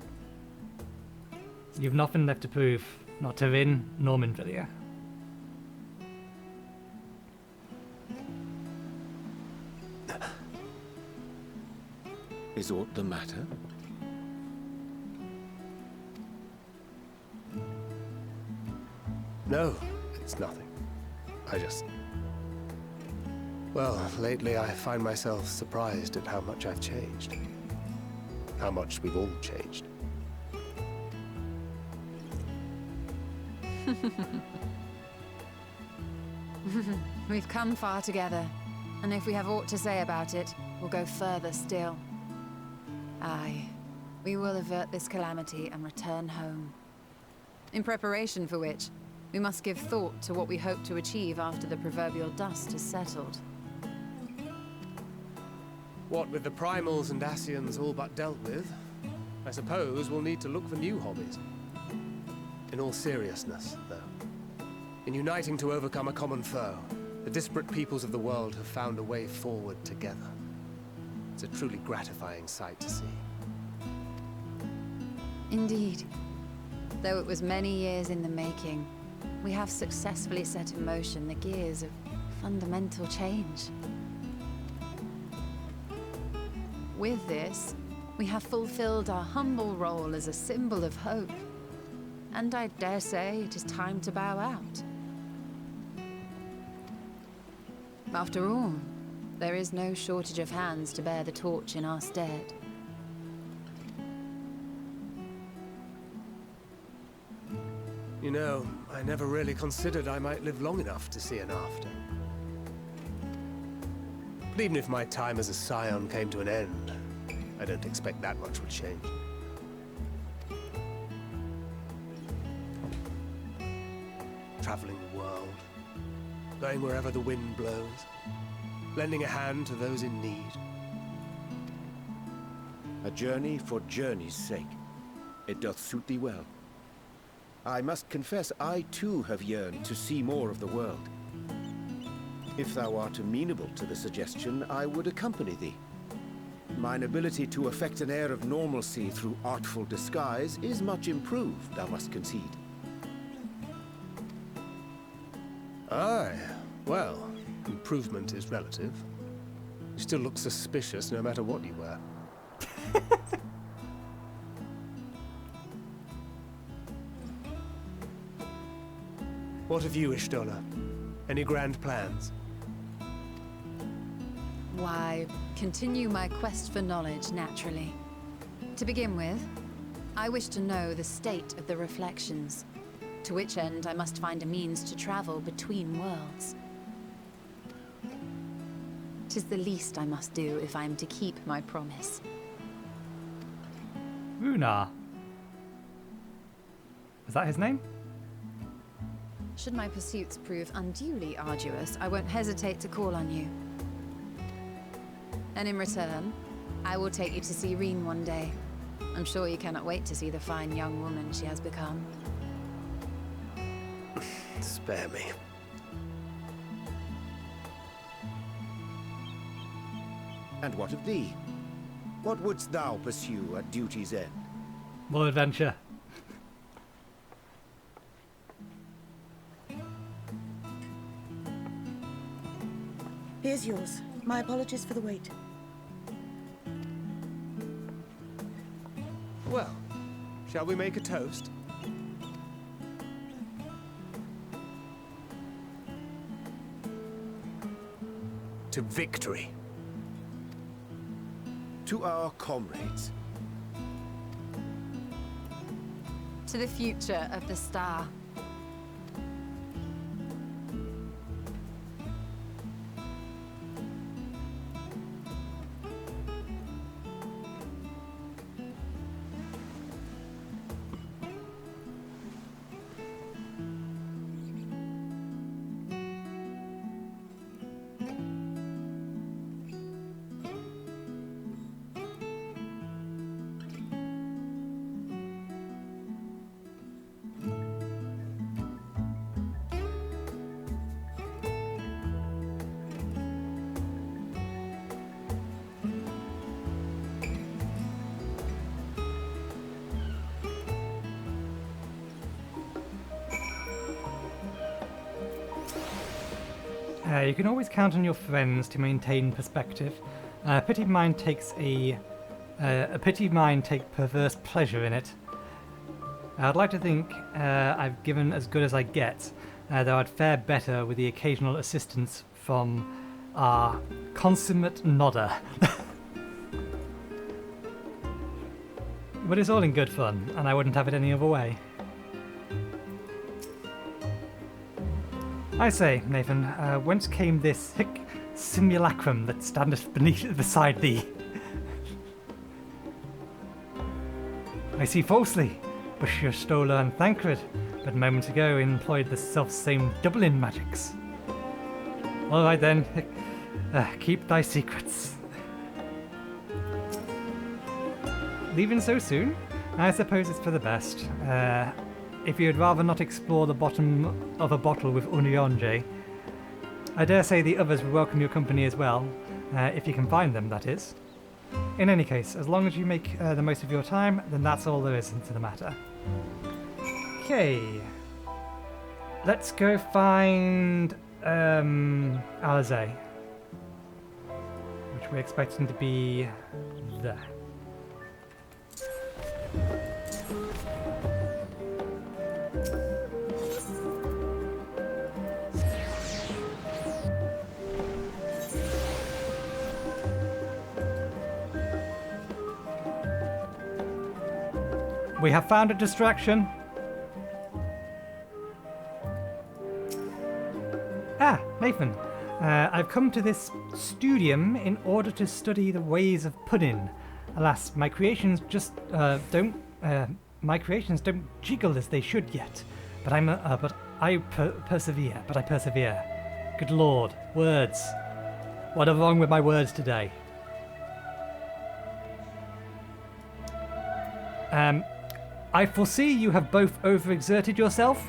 You've nothing left to prove, not to Rin nor Minfilia. Is aught the matter? No, it's nothing. Well, lately I find myself surprised at how much I've changed. How much we've all changed. We've come far together, and if we have aught to say about it, we'll go further still. Aye, we will avert this calamity and return home. In preparation for which, we must give thought to what we hope to achieve after the proverbial dust has settled. What with the primals and Ascians all but dealt with, I suppose we'll need to look for new hobbies. In all seriousness, though, in uniting to overcome a common foe, the disparate peoples of the world have found a way forward together. It's a truly gratifying sight to see. Indeed. Though it was many years in the making, we have successfully set in motion the gears of fundamental change. With this, we have fulfilled our humble role as a symbol of hope. And I dare say it is time to bow out. After all, there is no shortage of hands to bear the torch in our stead. You know, I never really considered I might live long enough to see an after. But even if my time as a scion came to an end, I don't expect that much would change. Traveling the world, going wherever the wind blows, lending a hand to those in need. A journey for journey's sake. It doth suit thee well. I must confess, I too have yearned to see more of the world. If thou art amenable to the suggestion, I would accompany thee. Mine ability to effect an air of normalcy through artful disguise is much improved, thou must concede. Aye, well, improvement is relative. You still look suspicious no matter what you wear. What of you, Ishtola? Any grand plans? Why, continue my quest for knowledge, naturally. To begin with, I wish to know the state of the reflections, to which end I must find a means to travel between worlds. 'Tis the least I must do if I am to keep my promise. Runar. Is that his name? Should my pursuits prove unduly arduous, I won't hesitate to call on you. And in return, I will take you to see Reen one day. I'm sure you cannot wait to see the fine young woman she has become. Spare me. And what of thee? What wouldst thou pursue at duty's end? More adventure. Here's yours. My apologies for the wait. Well, shall we make a toast? To victory. To our comrades. To the future of the star. You can always count on your friends to maintain perspective. Pity mind takes a pity mind take perverse pleasure in it. I'd like to think I've given as good as I get, though I'd fare better with the occasional assistance from our consummate nodder. But it's all in good fun, and I wouldn't have it any other way. I say, Nathan, whence came this hic simulacrum that standeth beside thee? I see falsely, Bushir, Stola, and Thancred, but moments ago employed the self-same Dublin magics. All right then, keep thy secrets. Leaving so soon? I suppose it's for the best. If you'd rather not explore the bottom of a bottle with Unionje, I dare say the others will welcome your company as well, if you can find them, that is. In any case, as long as you make the most of your time, then that's all there is into the matter. Okay. Let's go find Alize, which we're expecting to be there. We have found a distraction. Ah, Nathan. I've come to this studium in order to study the ways of pudding. Alas, my creations just don't jiggle as they should yet. But I persevere. But I persevere. Good Lord, words. What are wrong with my words today? I foresee you have both overexerted yourself.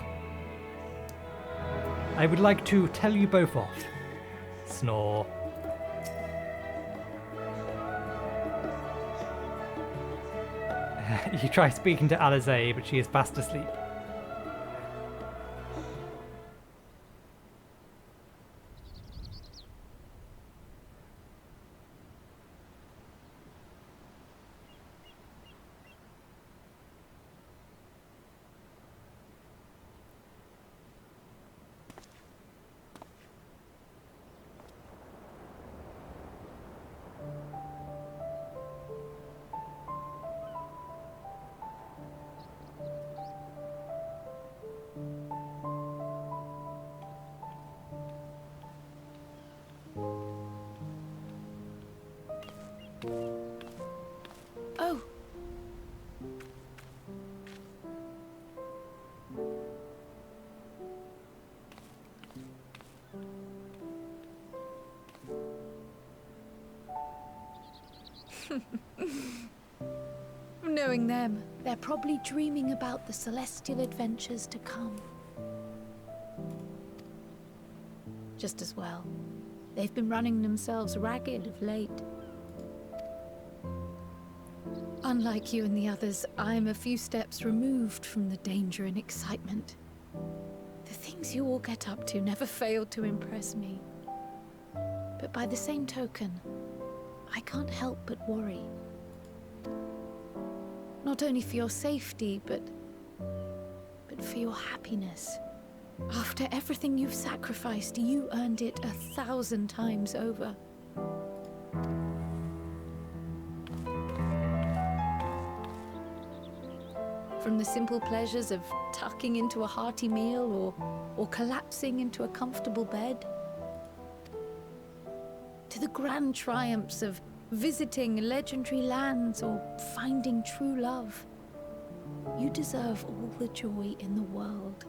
I would like to tell you both off. Snore. You try speaking to Alize, but she is fast asleep. Oh. Knowing them, they're probably dreaming about the celestial adventures to come. Just as well. They've been running themselves ragged of late. Unlike you and the others, I'm a few steps removed from the danger and excitement. The things you all get up to never fail to impress me. But by the same token, I can't help but worry. Not only for your safety, but for your happiness. After everything you've sacrificed, you earned it 1,000 times over. From the simple pleasures of tucking into a hearty meal or collapsing into a comfortable bed, to the grand triumphs of visiting legendary lands or finding true love, you deserve all the joy in the world.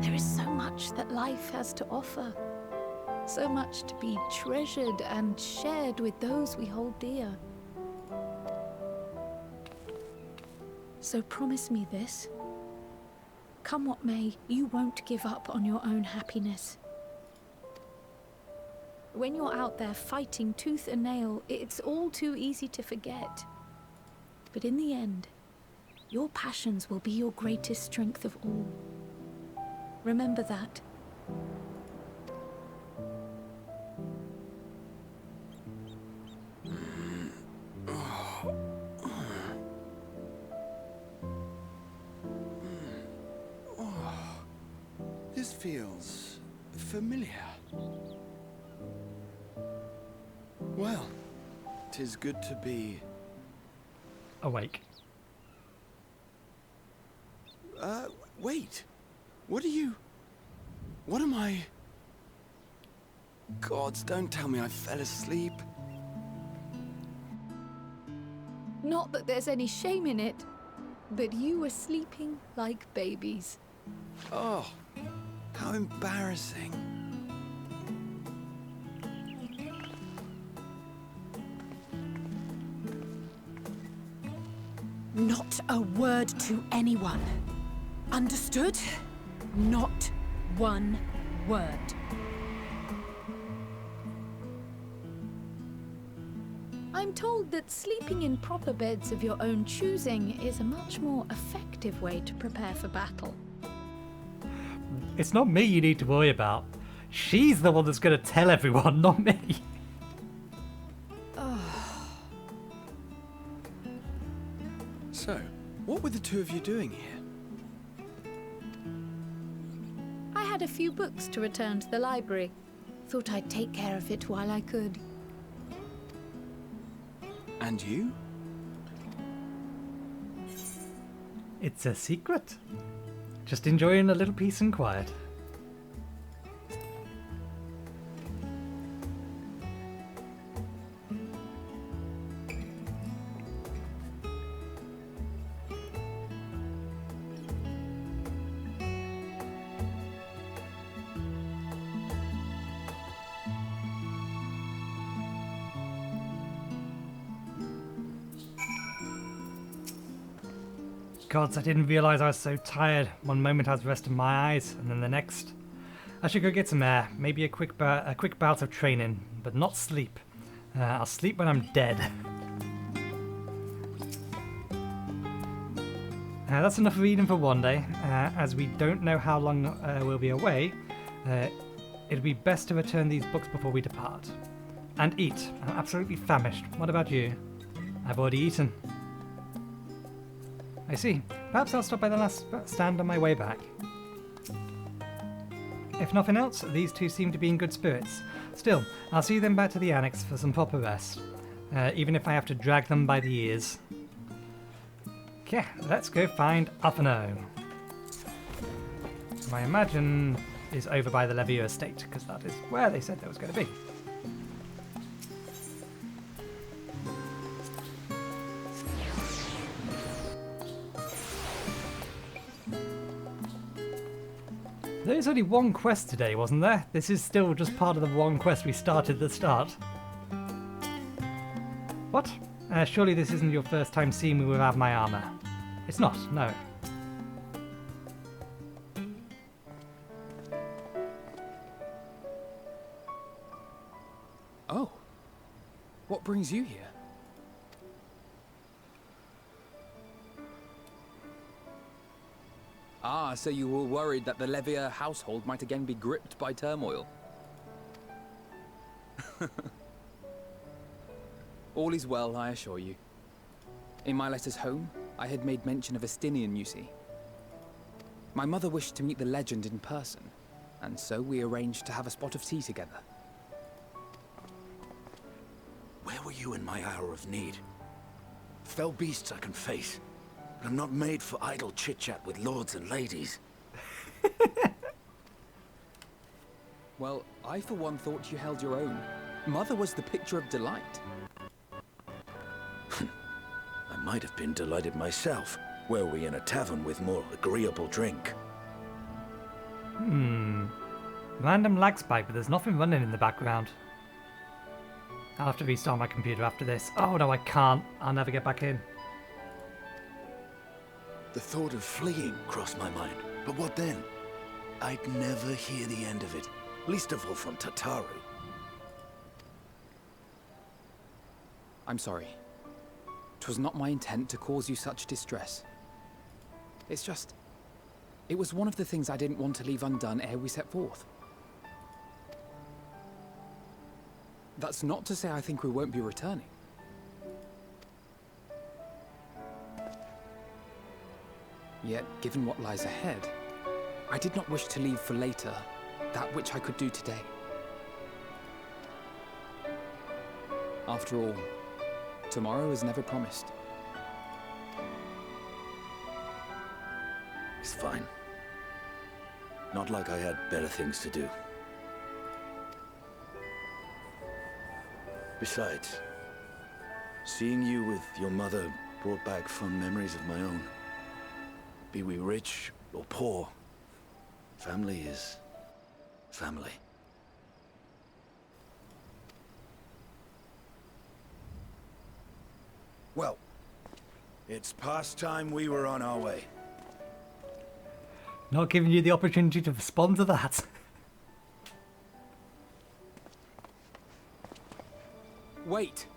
There is so much that life has to offer, so much to be treasured and shared with those we hold dear. So promise me this. Come what may, you won't give up on your own happiness. When you're out there fighting tooth and nail, it's all too easy to forget. But in the end, your passions will be your greatest strength of all. Remember that, feels familiar. Well, 'tis good to be... Awake. Wait. What am I... Gods, don't tell me I fell asleep. Not that there's any shame in it, but you were sleeping like babies. Oh, how embarrassing. Not a word to anyone. Understood? Not one word. I'm told that sleeping in proper beds of your own choosing is a much more effective way to prepare for battle. It's not me you need to worry about. She's the one that's going to tell everyone, not me. So, what were the two of you doing here? I had a few books to return to the library. Thought I'd take care of it while I could. And you? It's a secret. Just enjoying a little peace and quiet. Gods, I didn't realise I was so tired. One moment I was resting my eyes, and then the next. I should go get some air, maybe a quick bout of training, but not sleep. I'll sleep when I'm dead. That's enough reading for one day. As we don't know how long we'll be away, it'd be best to return these books before we depart. And eat. I'm absolutely famished. What about you? I've already eaten. I see. Perhaps I'll stop by the last stand on my way back. If nothing else, these two seem to be in good spirits. Still, I'll see them back to the annex for some proper rest, even if I have to drag them by the ears. Okay, let's go find Uffano. I imagine is over by the Levier estate, because that is where they said there was going to be. There is only one quest today, wasn't there? This is still just part of the one quest we started at the start. What? Surely this isn't your first time seeing me without my armour. It's not, no. Oh. What brings you here? Ah, so you were worried that the Levier household might again be gripped by turmoil. All is well, I assure you. In my letters home, I had made mention of Estinian, you see. My mother wished to meet the legend in person, and so we arranged to have a spot of tea together. Where were you in my hour of need? Fell beasts I can face. I'm not made for idle chit-chat with lords and ladies. Well, I for one thought you held your own. Mother was the picture of delight. I might have been delighted myself, were we in a tavern with more agreeable drink. Random lag spike, but there's nothing running in the background. I'll have to restart my computer after this. Oh no, I can't. I'll never get back in. The thought of fleeing crossed my mind, but what then? I'd never hear the end of it, least of all from Tataru. I'm sorry. 'Twas not my intent to cause you such distress. It's just... it was one of the things I didn't want to leave undone ere we set forth. That's not to say I think we won't be returning. Yet, given what lies ahead, I did not wish to leave for later that which I could do today. After all, tomorrow is never promised. It's fine. Not like I had better things to do. Besides, seeing you with your mother brought back fond memories of my own. Be we rich or poor, family is family. Well, it's past time we were on our way. Not giving you the opportunity to respond to that. Wait!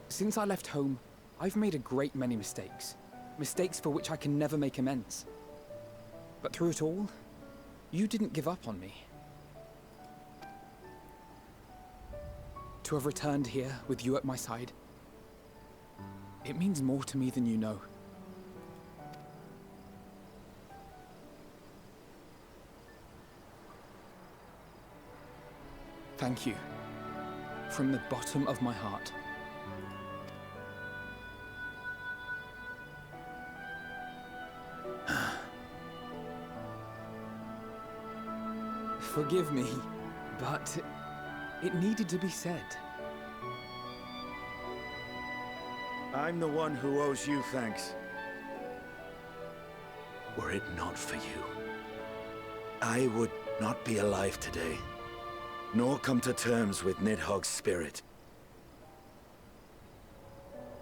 Since I left home, I've made a great many mistakes. Mistakes for which I can never make amends. But through it all, you didn't give up on me. To have returned here with you at my side, it means more to me than you know. Thank you, from the bottom of my heart. Forgive me, but it needed to be said. I'm the one who owes you thanks. Were it not for you, I would not be alive today, nor come to terms with Nidhogg's spirit.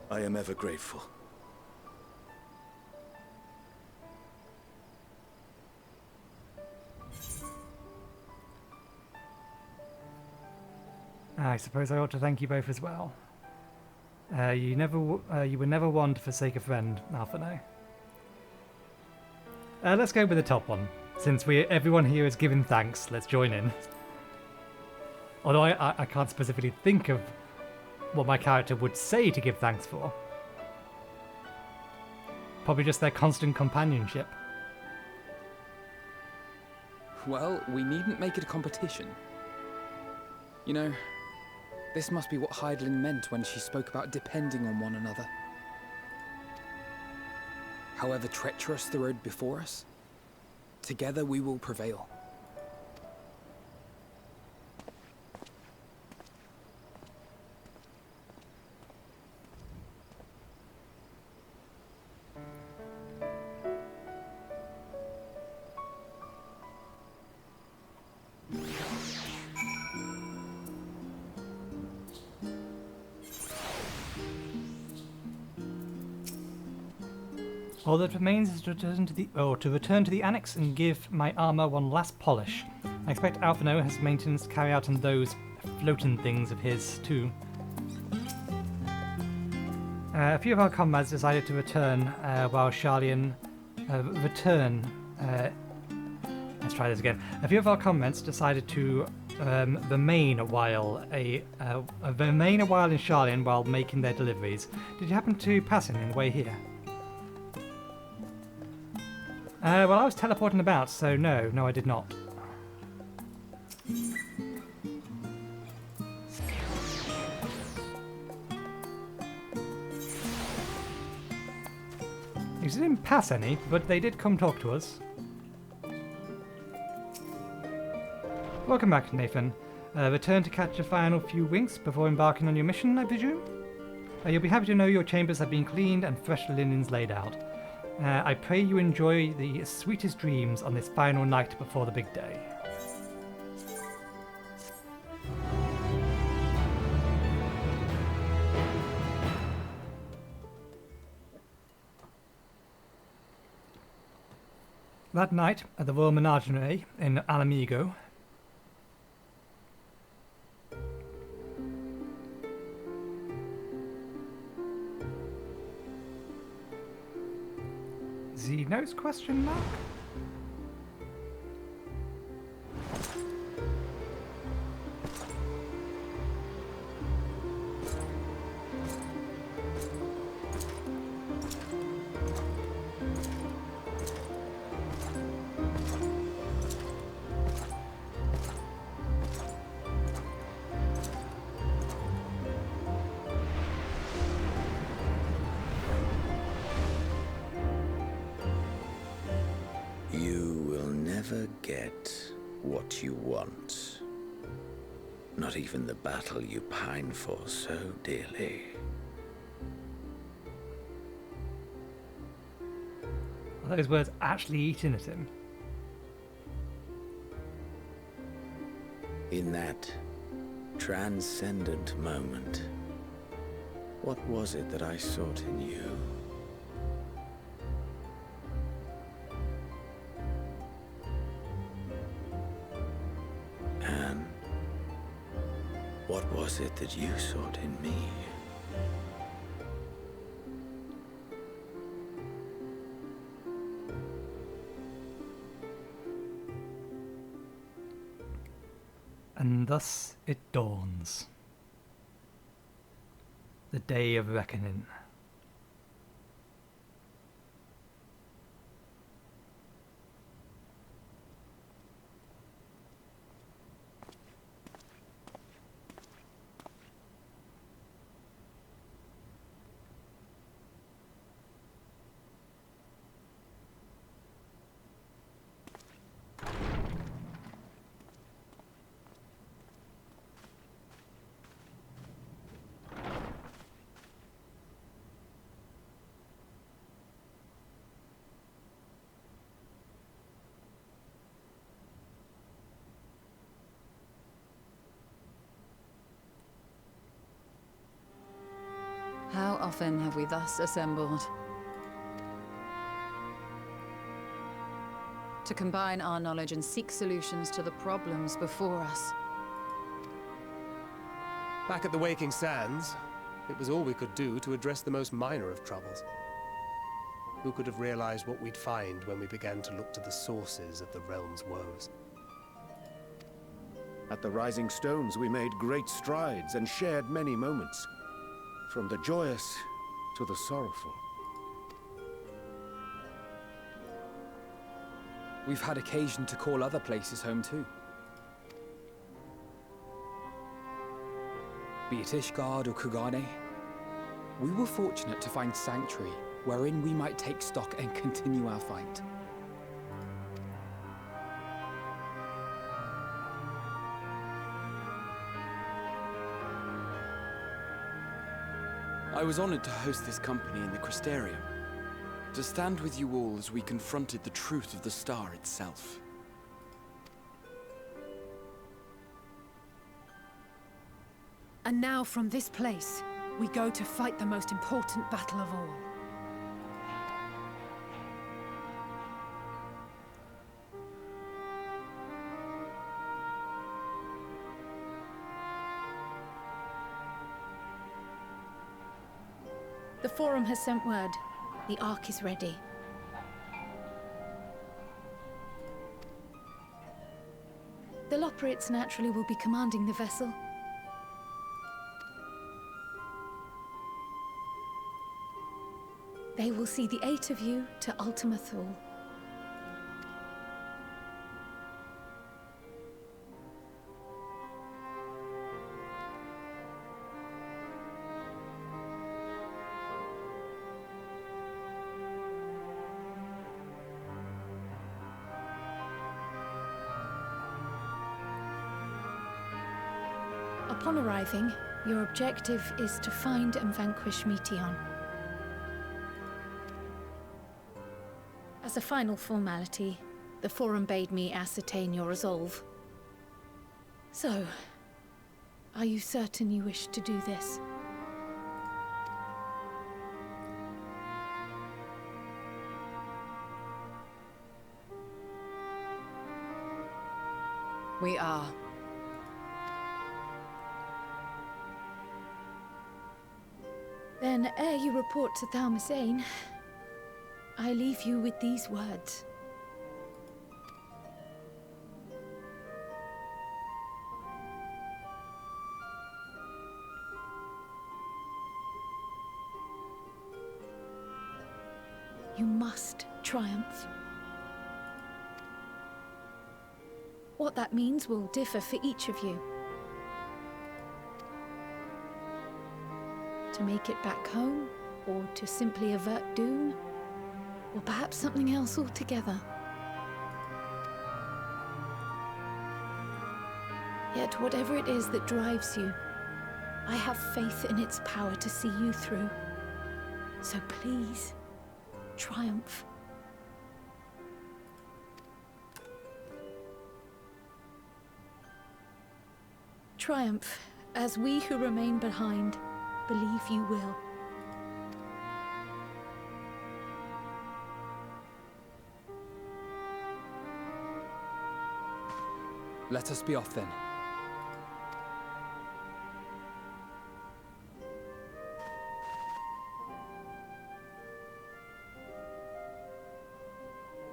I am ever grateful. I suppose I ought to thank you both as well. You were never one to forsake a friend, Alphino. Let's go with the top one. Since everyone here is giving thanks, let's join in. Although I can't specifically think of what my character would say to give thanks for. Probably just their constant companionship. Well, we needn't make it a competition. You know, this must be what Hydaelyn meant when she spoke about depending on one another. However treacherous the road before us, together we will prevail. All that remains is to return to the annex and give my armor one last polish. I expect Alphino has maintenance to carry out on those floating things of his too. A few of our comrades decided to return while Charlian let's try this again. A few of our comrades decided to remain a while in Charlian while making their deliveries. Did you happen to pass him on the way here? Well, I was teleporting about, so no, I did not. We didn't pass any, but they did come talk to us. Welcome back, Nathan. Return to catch a final few winks before embarking on your mission, I presume? You'll be happy to know your chambers have been cleaned and fresh linens laid out. I pray you enjoy the sweetest dreams on this final night before the big day. That night, at the Royal Menagerie in Alamigo, Xenos question mark? get what you want. Not even the battle you pine for so dearly. Are those words actually eaten at him? In that transcendent moment, what was it that I sought in you? And what was it that you sought in me? And thus it dawns. The day of reckoning. How often have we thus assembled? To combine our knowledge and seek solutions to the problems before us. Back at the Waking Sands, it was all we could do to address the most minor of troubles. Who could have realized what we'd find when we began to look to the sources of the realm's woes? At the Rising Stones, we made great strides and shared many moments. From the joyous to the sorrowful. We've had occasion to call other places home too. Be it Ishgard or Kugane, we were fortunate to find sanctuary wherein we might take stock and continue our fight. I was honored to host this company in the Crystarium, to stand with you all as we confronted the truth of the star itself. And now from this place, we go to fight the most important battle of all. The Forum has sent word. The Ark is ready. The Loporrits naturally will be commanding the vessel. They will see the 8 of you to Ultima Thule. Upon arriving, your objective is to find and vanquish Meteion. As a final formality, the Forum bade me ascertain your resolve. So, are you certain you wish to do this? We are. Then, ere you report to Thalmasane, I leave you with these words. You must triumph. What that means will differ for each of you. To make it back home, or to simply avert doom, or perhaps something else altogether. Yet whatever it is that drives you, I have faith in its power to see you through. So please, triumph. Triumph, as we who remain behind believe you will. Let us be off then.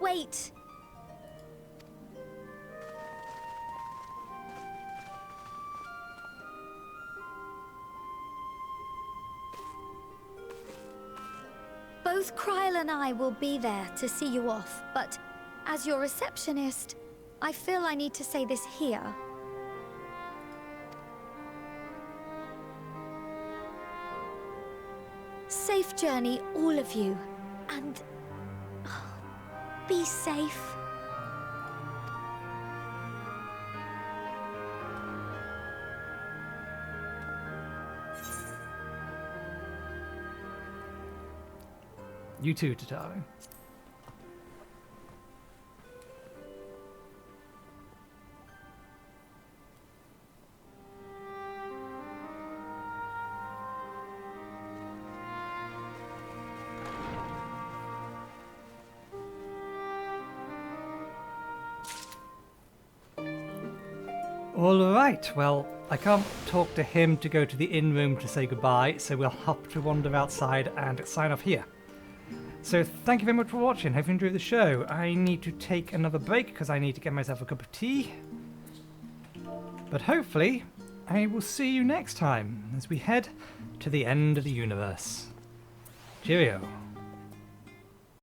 Wait! Both Kryl and I will be there to see you off, but as your receptionist, I feel I need to say this here. Safe journey, all of you, and be safe. You too, Tatari. Alright, well, I can't talk to him to go to the inn room to say goodbye, so we'll have to wander outside and sign off here. So thank you very much for watching, hope you enjoyed the show. I need to take another break because I need to get myself a cup of tea. But hopefully, I will see you next time as we head to the end of the universe. Cheerio.